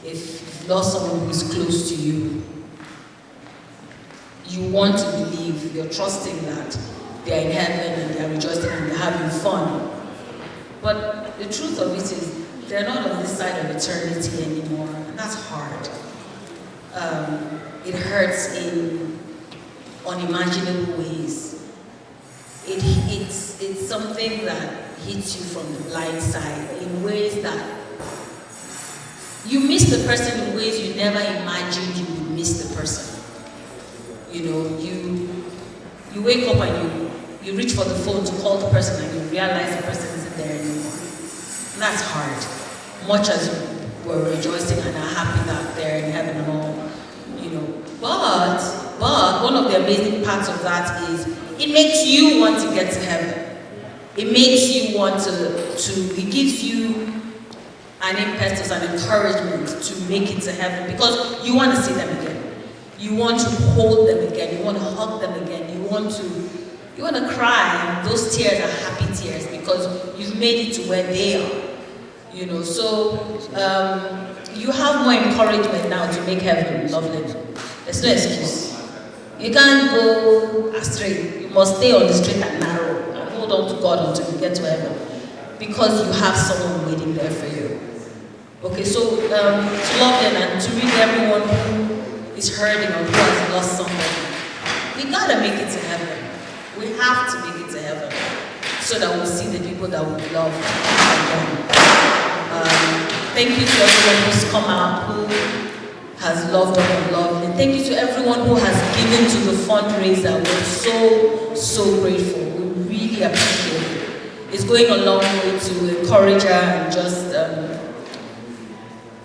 S7: you've lost someone who is close to you, you want to believe, you're trusting that they're in heaven and they're rejoicing and they're having fun. But the truth of it is, they're not on this side of eternity anymore, and that's hard. It hurts in unimaginable ways. It's something that hits you from the blind side in ways that you miss the person in ways you never imagined you would miss the person. You know, you wake up and you reach for the phone to call the person and you realize the person isn't there anymore. And that's hard. Much as we're rejoicing and are happy that they're in heaven and all, you know. But one of the amazing parts of that is it makes you want to get to heaven. It makes you want it gives you an impetus, an encouragement to make it to heaven, because you want to see them again. You want to hold them again. You want to hug them again. You want to cry, and those tears are happy tears because you've made it to where they are. You know, so you have more encouragement now to make heaven lovely. There's no excuse. You can't go astray. You must stay on the straight and narrow and hold on to God until you get to heaven, because you have someone waiting there for you. Okay, so to love them and to read everyone who is hurting or who has lost somebody, we gotta make it to heaven. We have to make it to heaven so that we'll see the people that we love again. Thank you to everyone who's come out, who has loved up and loved. And thank you to everyone who has given to the fundraiser. We're so grateful. We really appreciate it. It's going a long way to encourage her and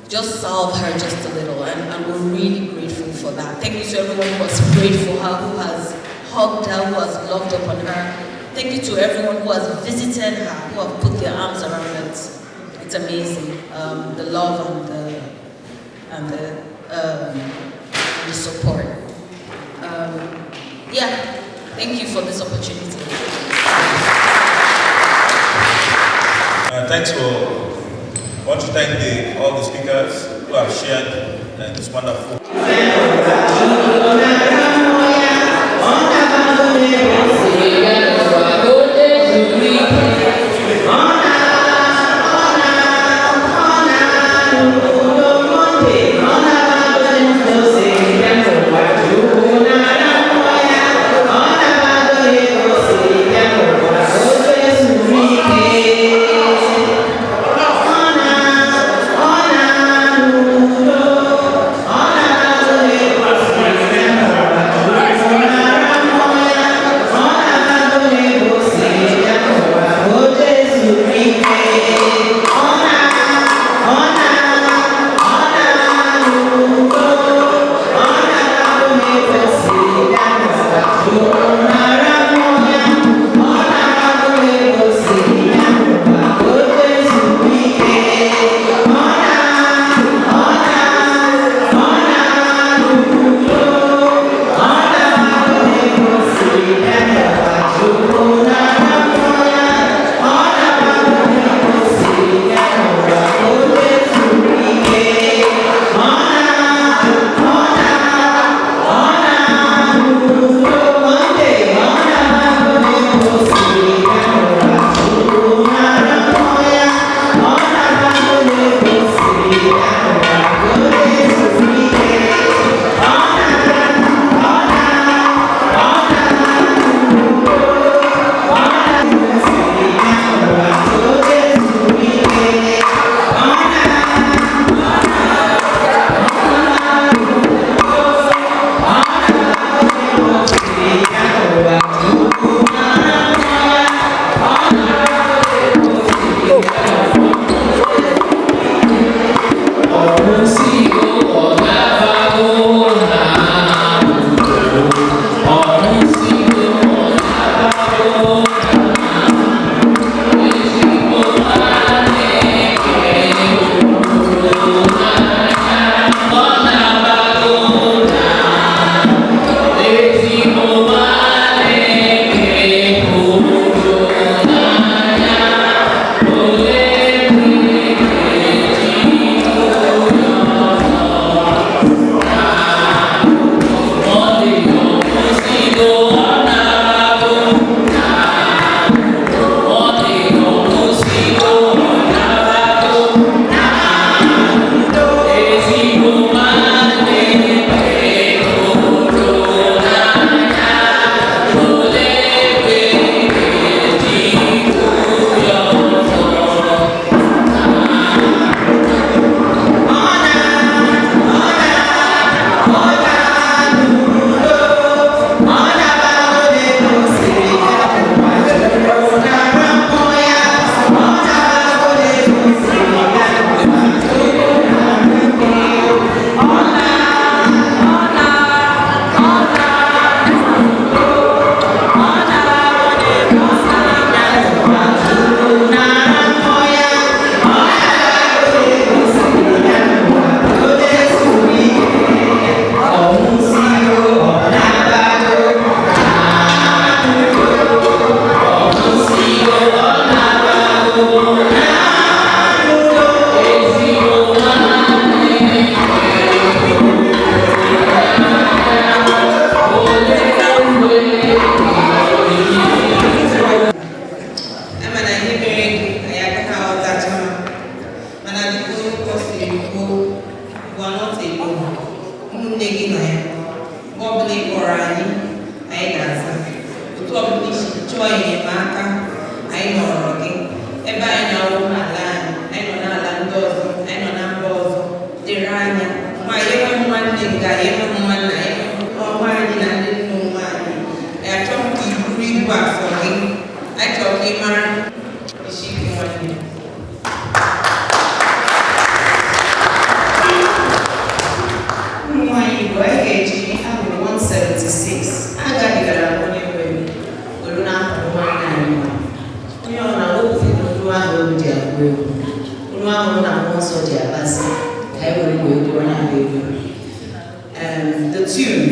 S7: just salve her just a little. And we're really grateful for that. Thank you to everyone who has prayed for her, who has hugged her, who has loved upon her. Thank you to everyone who has visited her, who have put their arms around it. It's amazing, the love and the support. Thank you for this opportunity.
S3: Thanks for. I want to thank all the speakers who have shared this wonderful.
S8: Nwaanyị 176 agaghị gara onye nwere olu na-apụ nwaanyị the tune.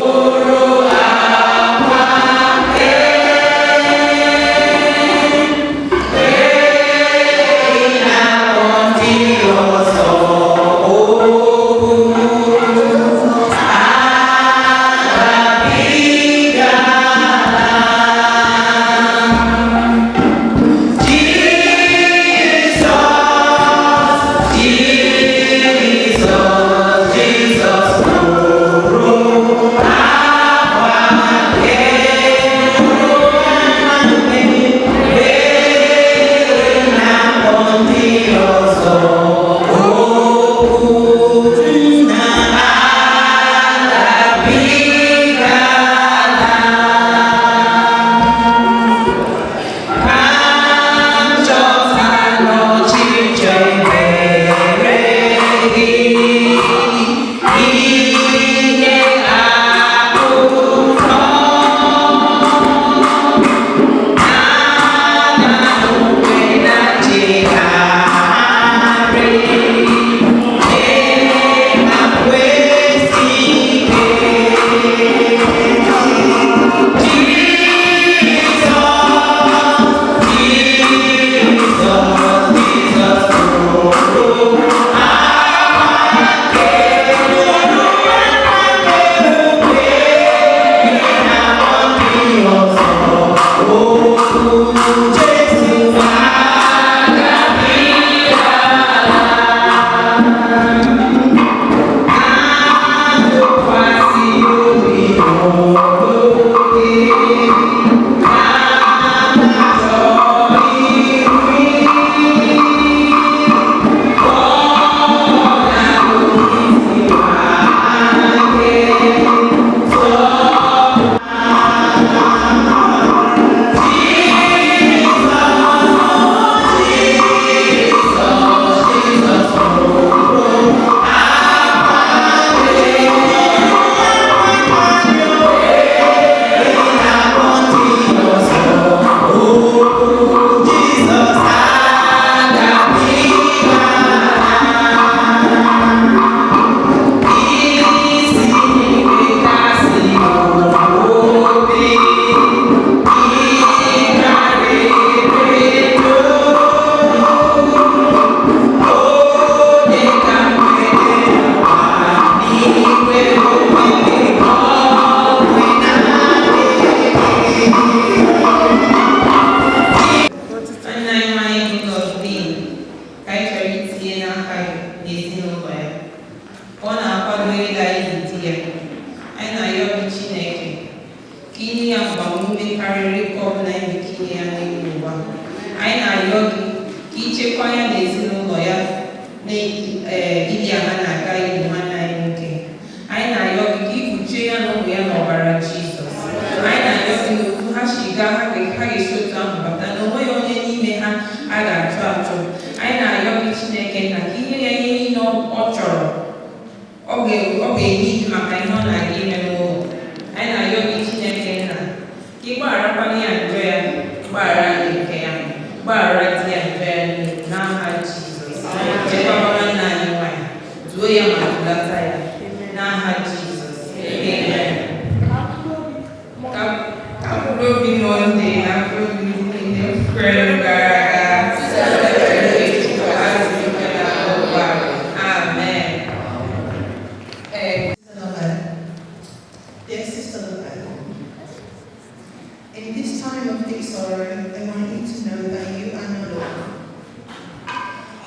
S9: In this time of deep sorrow, I want you to know that you are not alone.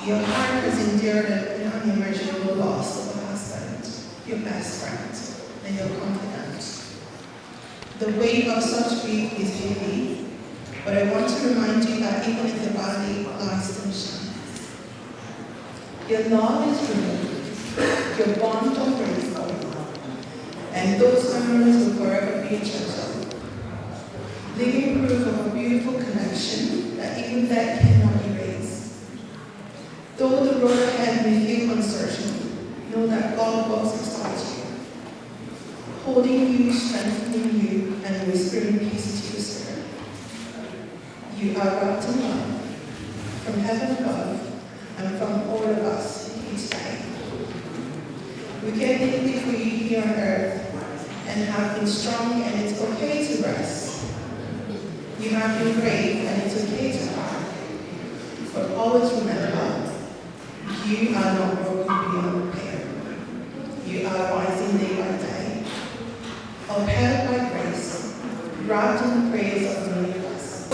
S9: Your heart has endured an unimaginable loss of a husband, your best friend, and your confidant. The weight of such grief is heavy, but I want to remind you that even if the body lies still shines. Your love is real, your bond of grace is over, and those memories will forever be treasured. Living proof of a beautiful connection that even that cannot erase. Though the road ahead may feel uncertain, know that God walks beside you, holding you, strengthening you, and whispering peace to your spirit. You are wrapped in love, from heaven above, and from all of us each day. We care deeply for you here on earth, and have been strong, and it's okay to rest. You have been brave, and it's okay to cry. But always remember, you are not broken beyond repair. You are rising day by day, upheld by grace, wrapped in the praise of the universe.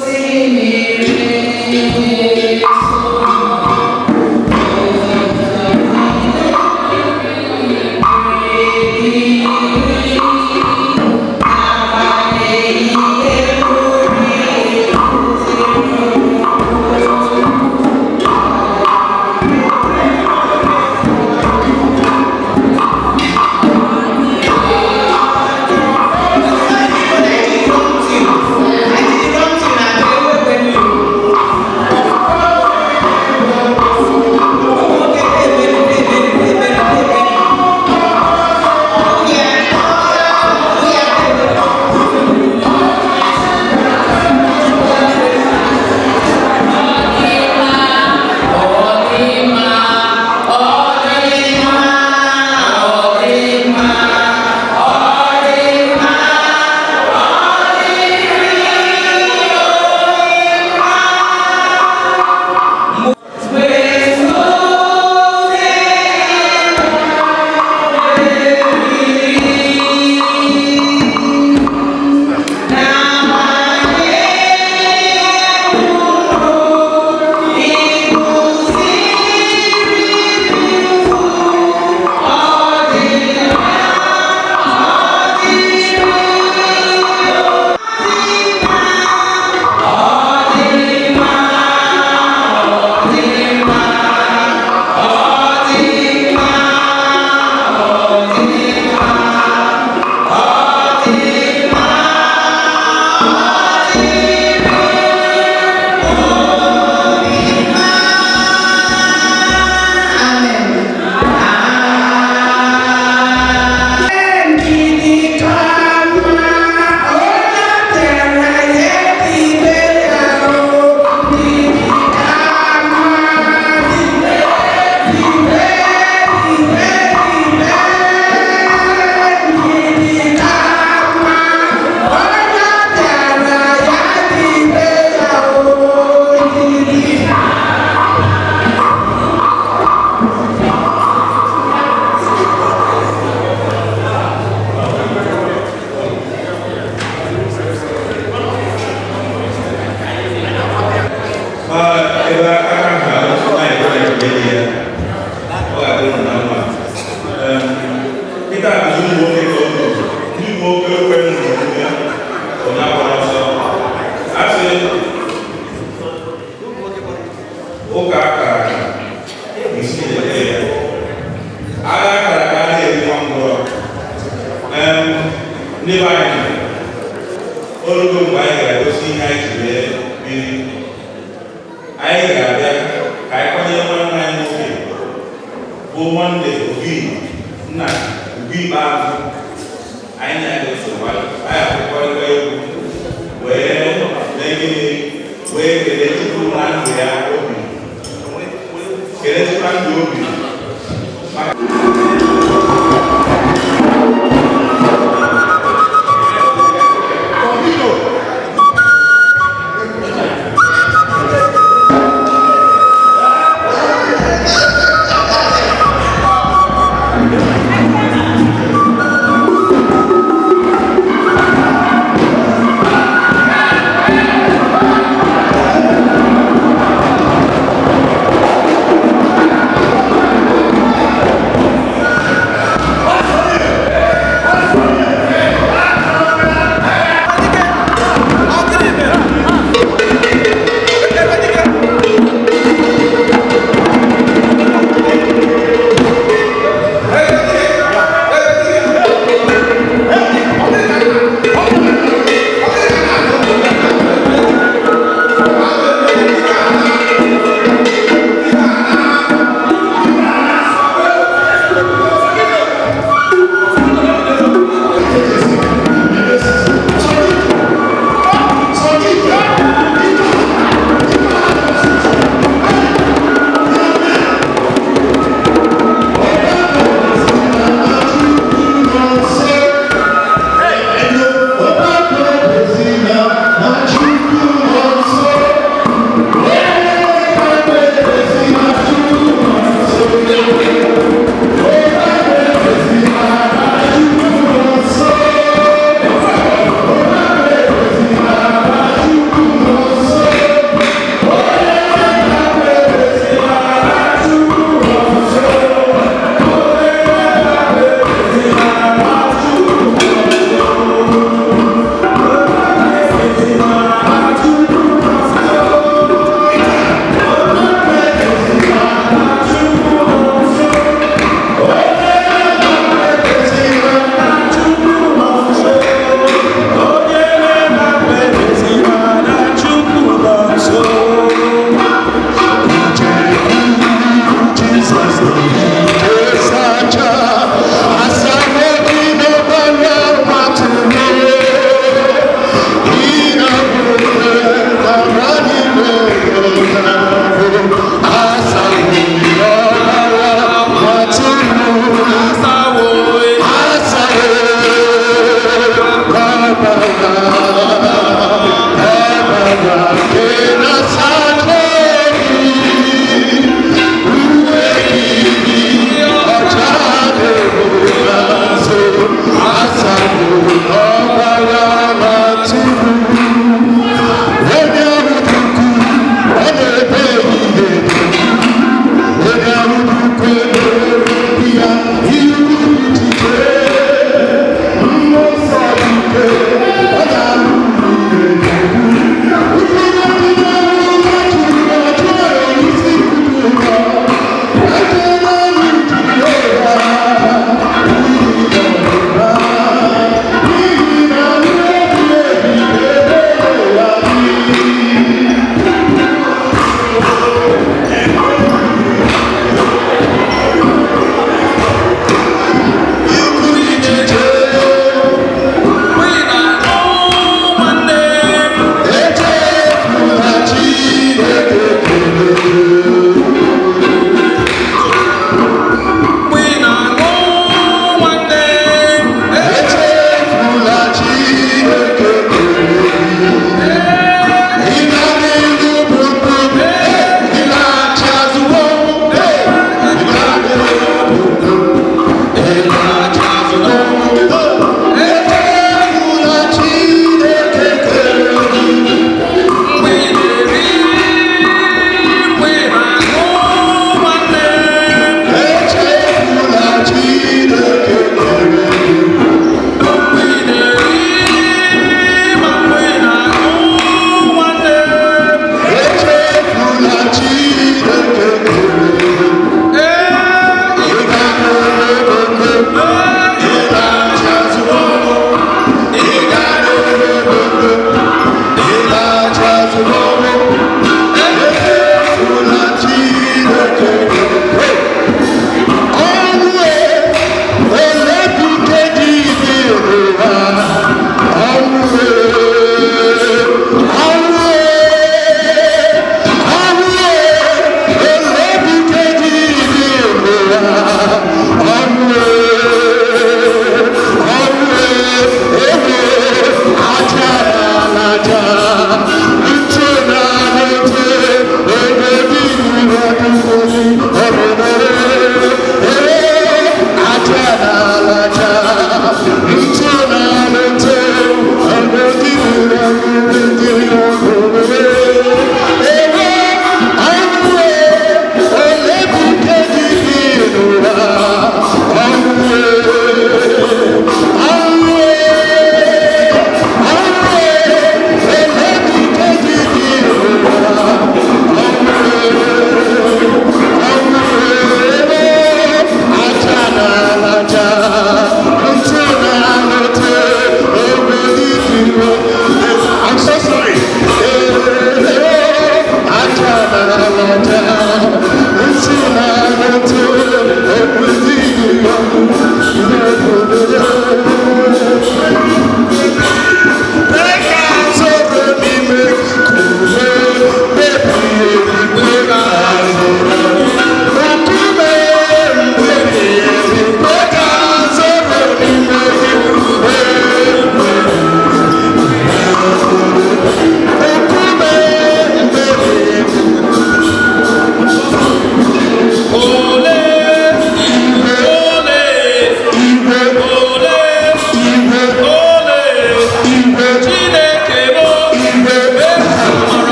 S3: Ulugu Ukpai ga-egosi ihe anyị ji wee biri. Anyị ga-abịa ka anyị kwanyere nwanne anyị nwoke bụ Monde Nnaji ikpeazụ. Anyị na-egosi anyị akwụkwọ egwu wee mee gịnị wee kelee Chukwu na ndụ ya obi, kelee Chukwu na ndụ obi.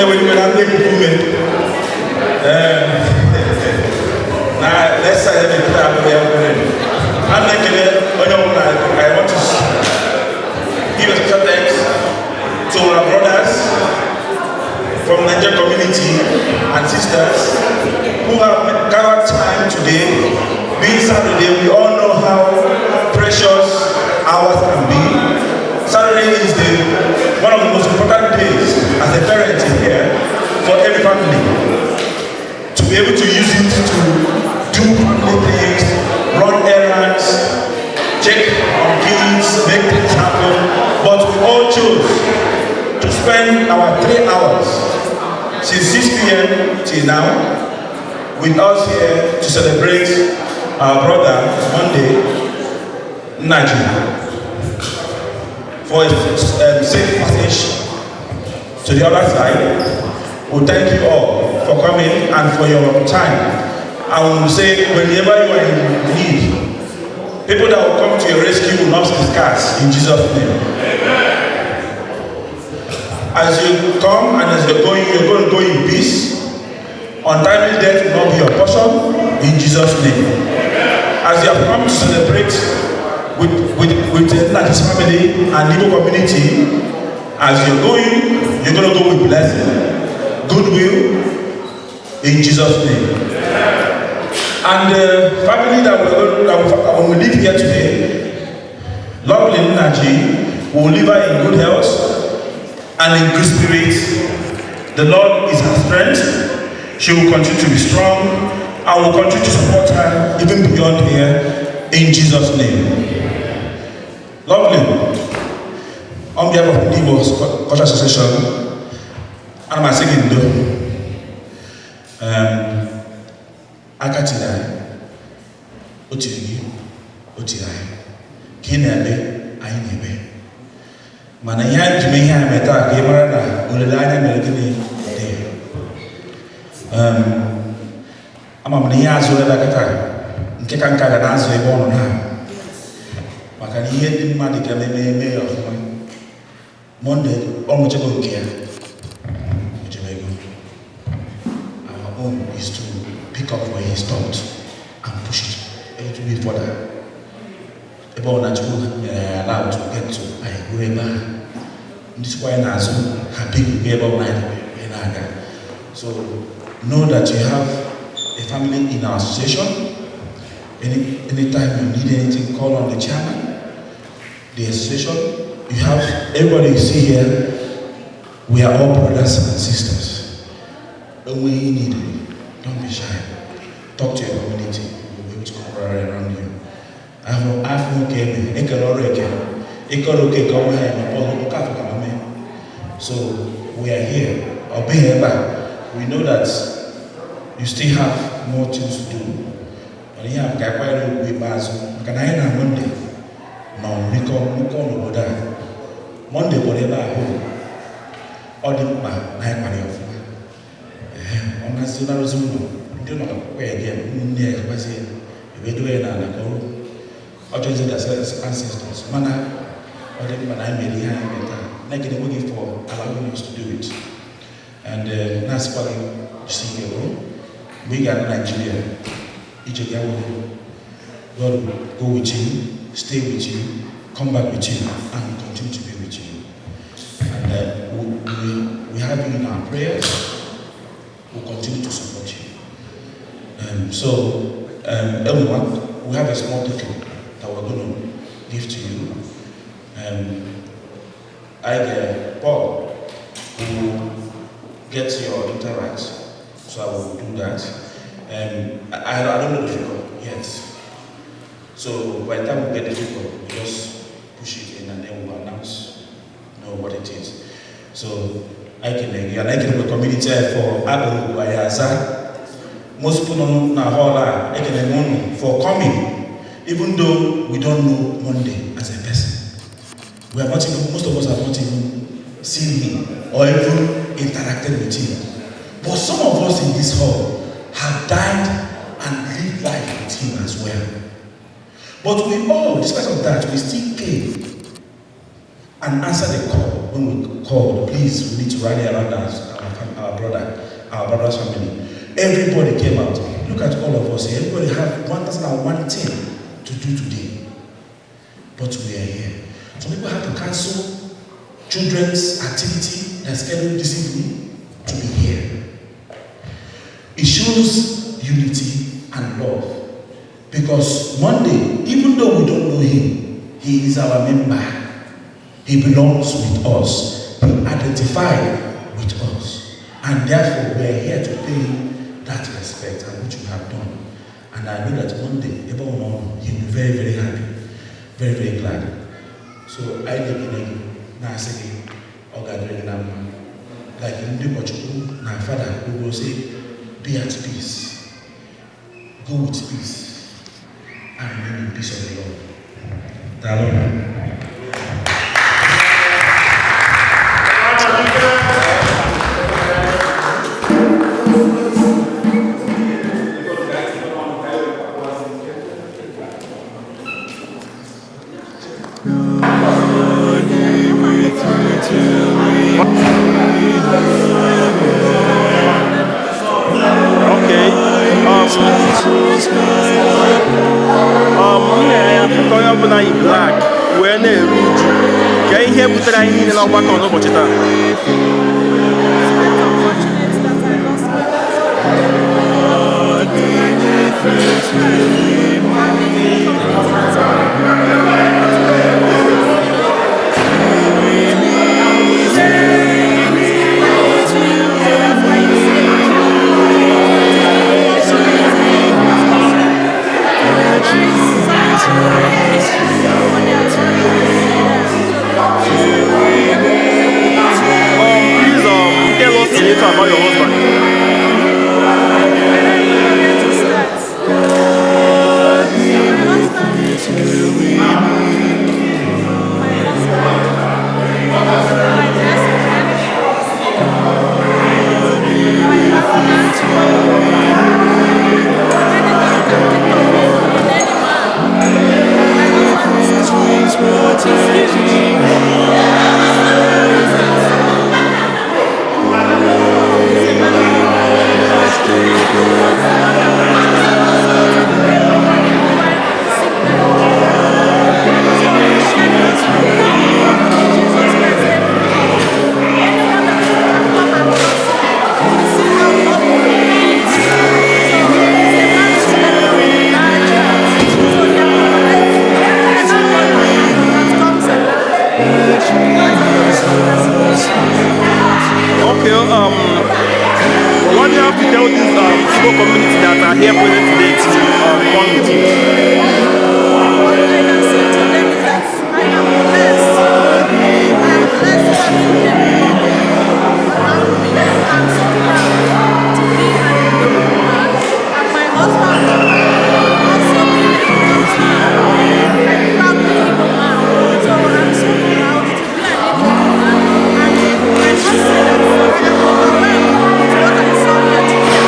S3: Let's say I want to give a special thanks to our brothers from the Nigerian community and sisters who have gathered time today. Being Saturday, we all know how precious hours can be. Saturday is one of the most important days as a parent here for every family. To be able to use it to do family things, run errands, check on kids, make things happen. But we all chose to spend our 3 hours since 6 p.m. till now with us here to celebrate our brother Monday, Nnaji, for a safe passage to the other side. We thank you all for coming and for your time. I will say, whenever you are in need, people that will come to your rescue will not be scarce in Jesus' name. As you come and as you're going to go in peace. Untimely death will not be your portion in Jesus' name. As you have come to celebrate with Nnaji's family and Igbo community, as you're going to go with blessing, goodwill, in Jesus' name. And the family that will live here today, lovely Nnaji, will live her in good health and in good spirit. The Lord is her strength. She will continue to be strong and will continue to support her even beyond here, in Jesus' name. Lovely. On behalf of the Igbo Cultural Association, and my second Akatila, Otiri, Otirai, Kinebe, Ainebe. Manaya Jimmy Meta, Gamara, Ulana Melody. I'm a Niazo Lakata, Nkekanka, and answer a born on her. Makania didn't manage a may of Monday, almost a good care. Our own is to pick up where he stopped and push it a little bit further. About that, allowed to get to Ikwa. This is why Nazo happy to be about 9. So know that you have a family in our association. Anytime you need anything, call on the chairman, the association. You have everybody you see here. We are all brothers and sisters. When we need it, don't be shy. Talk to your community. We'll be able to come around you. So we are here. I'll be here back. We know that you still have more things to do. But here I'm going to be back. Can I have Monday? No, we come to Monday, whatever I hope. All the man, on a similar Zoom, you do not go again. Near Brazil, we do it and go. Or just the ancestors. Mana, or the man I made behind making a way for allowing us to do it. And that's why you see we got Nigeria. Each of you God will go with you, stay with you, come back with you, and continue to be with you. And we have you in our prayers. We'll continue to support you. So everyone, we have a small token that we're going to give to you. I get Paul who gets your interact, so I will do that. I don't know the figure yet. So by the time we get the figure, we just push it in and then we'll announce what it is. So I can a community for Ulugu Ukpai. Most people don't know for coming, even though we don't know Monday as a person. We have not even, most of us have not even seen him or even interacted with him. But some of us in this hall have died and lived life with him as well. But we all, despite of that, we still came and answered the call when we called. Please, we need to rally around our
S4: our brother's family. Everybody came out. Look at all of us here. Everybody have 1,001 thing to do today. But we are here. Some people have to cancel children's activity that's scheduled this evening to be here. It shows unity and love. Because Monday, even though we don't know him, he is our member. He belongs with us. He identifies with us. And therefore, we are here to pay him that respect and which we have done. And I know that one day, everyone he'll be very, very happy. Very, very glad. So I think now say, like in the my father who will say, be at peace. Go with peace. And remain in peace of the Lord.
S8: Black, we're in can you hear what I need and I'll back on over to about your husband. What do you have to tell these Igbo community that are here present today to respond with you?
S10: What I can say to them is that I am blessed. I am blessed to be here around me. I'm so proud to be an Igbo woman. And my husband also being a proud Igbo man. So I'm so proud to be an Igbo woman. And I must say that I am overwhelmed with what I saw here today.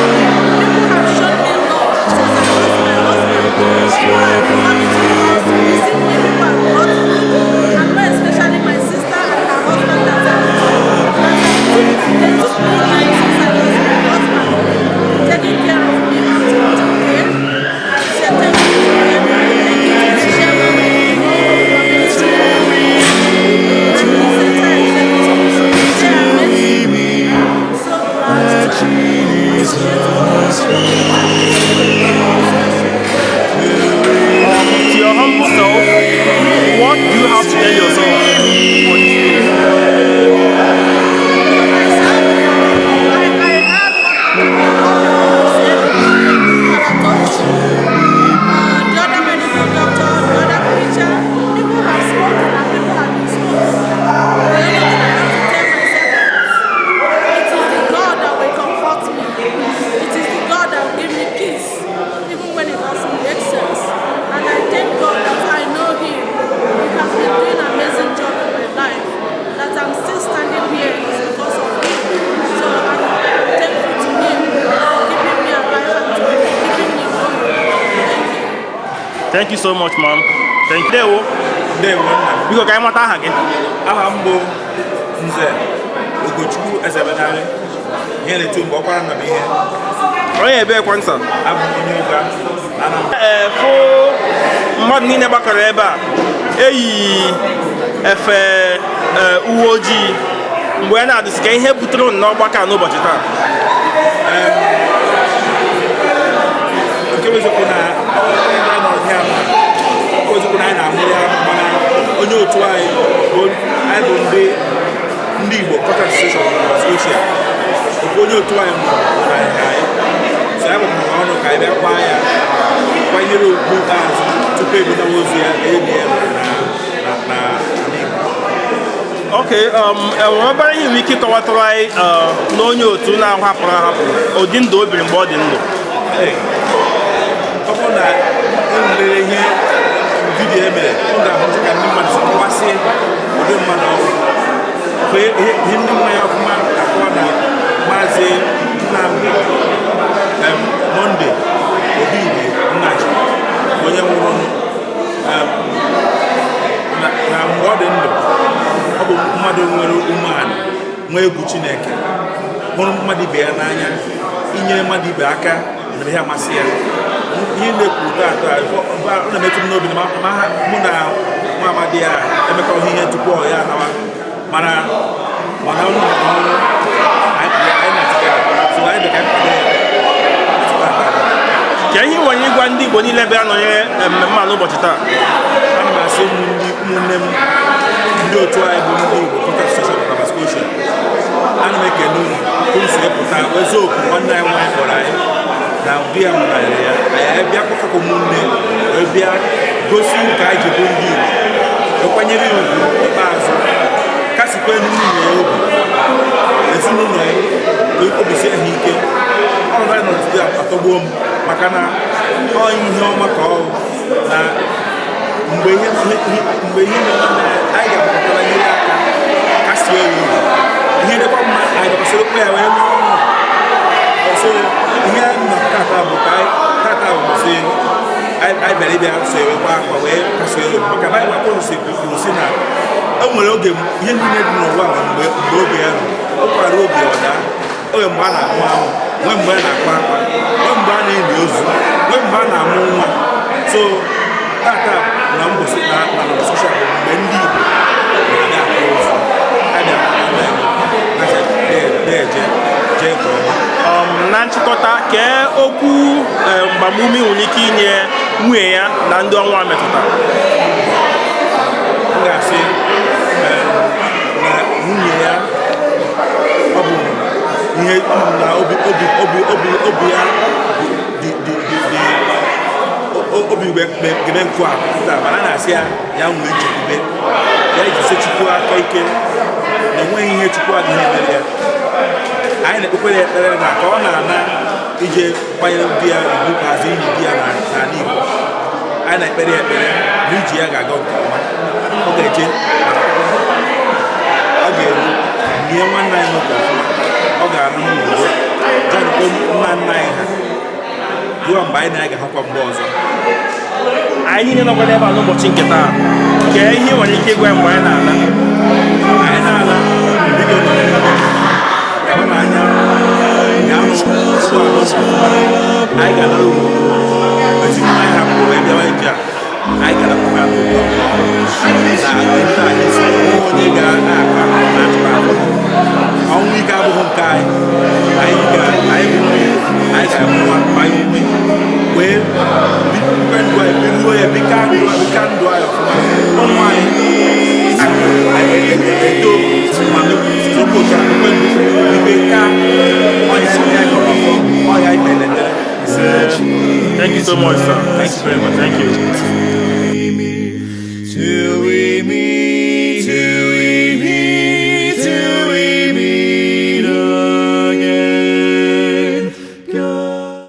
S10: People have shown me love since I lost my husband. People have come into the house to visit me. People have brought food. And more especially my sister and her husband that they took me in since I lost my husband, taking care of me until today. I say thank you to them. Thank you to the chairman of the community. And his entire executive. They are amazing. I'm so proud to
S8: To your humble self, what do you have to tell yourself for this day?
S10: The other medical doctor, the other preacher, people have spoken and people have been spoken. The only thing I have to tell myself is, it is the God that will comfort me. It is the God that will give me peace, even when it doesn't make sense. And I thank God that I know Him. He has been doing an amazing job in my life. That I'm still standing here is because of Him. So I'm thankful to Him for keeping me alive and to keeping me going. Thank you.
S8: Thank you so much, ma'am. Thank you. Because I want to
S3: ihe na-etu mgbe ọkwara nna m ihe
S8: onye ebe kwansa
S3: abụ onye ụga
S8: fụ mmadụ niile gbakọrọ ebe a eyi efe uwe ojii mgbe ya na-adịsị ka ihe butere nnọọ ọgbakọ a n'ụbọchị taa
S3: nke wezụkwu na ọhịa wezụkwu na anyị na-amụrụ ya mana onye otu anyị bụ ndị Igbo Processional Hymn okwu onye otu anyị mụrụ na anyị so ya bụ ọnụ ka anyị bịa kwa ya kwanyere okpu azụ tupu ebudawa ozu ya ka enyi ya na
S8: ok enwere obere ihe nwere ike ịkọwatụrụ anyị n'onye otu na-ahapụrụ ahapụ ụdị ndụ o biri mgbe ọ dị ndụ
S3: ọ bụrụ na enwere ihe vidiyo emere ọ ga-ahụta ka ndị mmadụ si kọwasị ụdị mmadụ ihe ndị mmanya ọfụma akọwa na maazị Nnamdi Monde Obidi Nnaji onye nwụrụ na mgbe ọ dị ndụ ọ bụ mmadụ nwere umeala nwee egwu Chineke hụrụ mmadụ ibe ya n'anya inyere mmadụ ibe aka na ihe amasị ya ihe na-ekwu taata ọ na-emetụ m n'obi ma mụ na nwa amadi ya emekọghị ihe tupu ọ ya anawa mana ọnụ anyị na-etikere so anyị dị ka mkpado
S8: ka ihe nwere ịgwa ndị Igbo niile bịa nọnyere mmemme a n'ụbọchị taa
S3: ana m asị ụmụnne m ndị otu anyị bụ ndị Igbo Processional Hymn ana m ekele unu unu si pụta eziokwu nwanne anyị nwaanyị kpọrọ anyị na ụdị ya mụnarịrị ya anyị bịa kpọkọkọ ụmụnne wee bịa gosi nke anyị ji bụ ndị Igbo ekwanyere ya ugwu ikpeazụ kasikwa nwunye ya obi ezinụlọ ya ka obisie ha ike ọrụ anyị nọtụtụ ya atọgbuo m maka na ọ ihe ọma ka ọ na mgbe ihe na-eme anyị ga-apụtara nyere aka kasie ya obi ihe dịkwa mma anyị gakwasịrị okwu ya wee nwee ọṅụ ọsọ ihe na tata bụ ka tata bụ sị anyị bịara ịbịa so ewekwa akwa wee kasie ya obi maka na anyị gbakọrọ si kwuru si na o nwere oge ihe niile dị n'ụwa mgbe oge ya ruru ọ kwara obi ọda oge mgbe a na-amụ amụ nwee mgbe a na-akwa akwa nwee mgbe a na-eli ozu nwee mgbe a na-amụ nwa so tata na mbosi na soshal bụ mgbe ndị Igbo na-aga akwa ozu
S8: na nchịkọta kee okwu mgbamume nwere ike inye nwunye ya na ndị ọnwa metụtara
S3: m ga-asị na nwunye ya ọ bụ ihe na obi ya obi gebe nkụ a mana a na-asị ya nwee nchekwube ya jisi Chukwu aka ike na onweghị ihe Chukwu adịghị emere ya anyị na-ekpekwere ekpere na ka ọ na-ana ije kwanyere di ya ugwu hazi inyi di ya n'ala Igbo anyị na-ekpere ya ekpere na iji ya ga-aga nke ọma ọ ga-eje ọ ga-eru nye nwanne anyị nwoke ọfụma ọ ga-arụ n'udo jọnkọ nna nna anyị ha ruo mgbe anyị na-aga hụkwa mgbe ọzọ
S8: anyị niile nọkwa n'ebe a n'ụbọchị nke taa kee ihe nwere ike ịgwa mgbe anyị
S3: na-ala bido gaba n'anya ga-ahụ anyị ga-anara ugwu ezigbo anyị hapụrụ wee bịawa ije a anyị ga-anapụga n'ụlọ na anyị si onye ga-akpa na-atụrụ ahụ ọnwụ ike abụghị nke anyị ga-abụ nwa anyị ume wee bikwe ndụ anyị biruo ya bika ndụ anyị ọfụma ụmụ anyị eto ma mepụta ndụ ibe ka ọnya ya gọrọ ọya ikpelekere.
S8: Thank you so much, sir. Thank you very much. Thank you.
S1: Till we meet.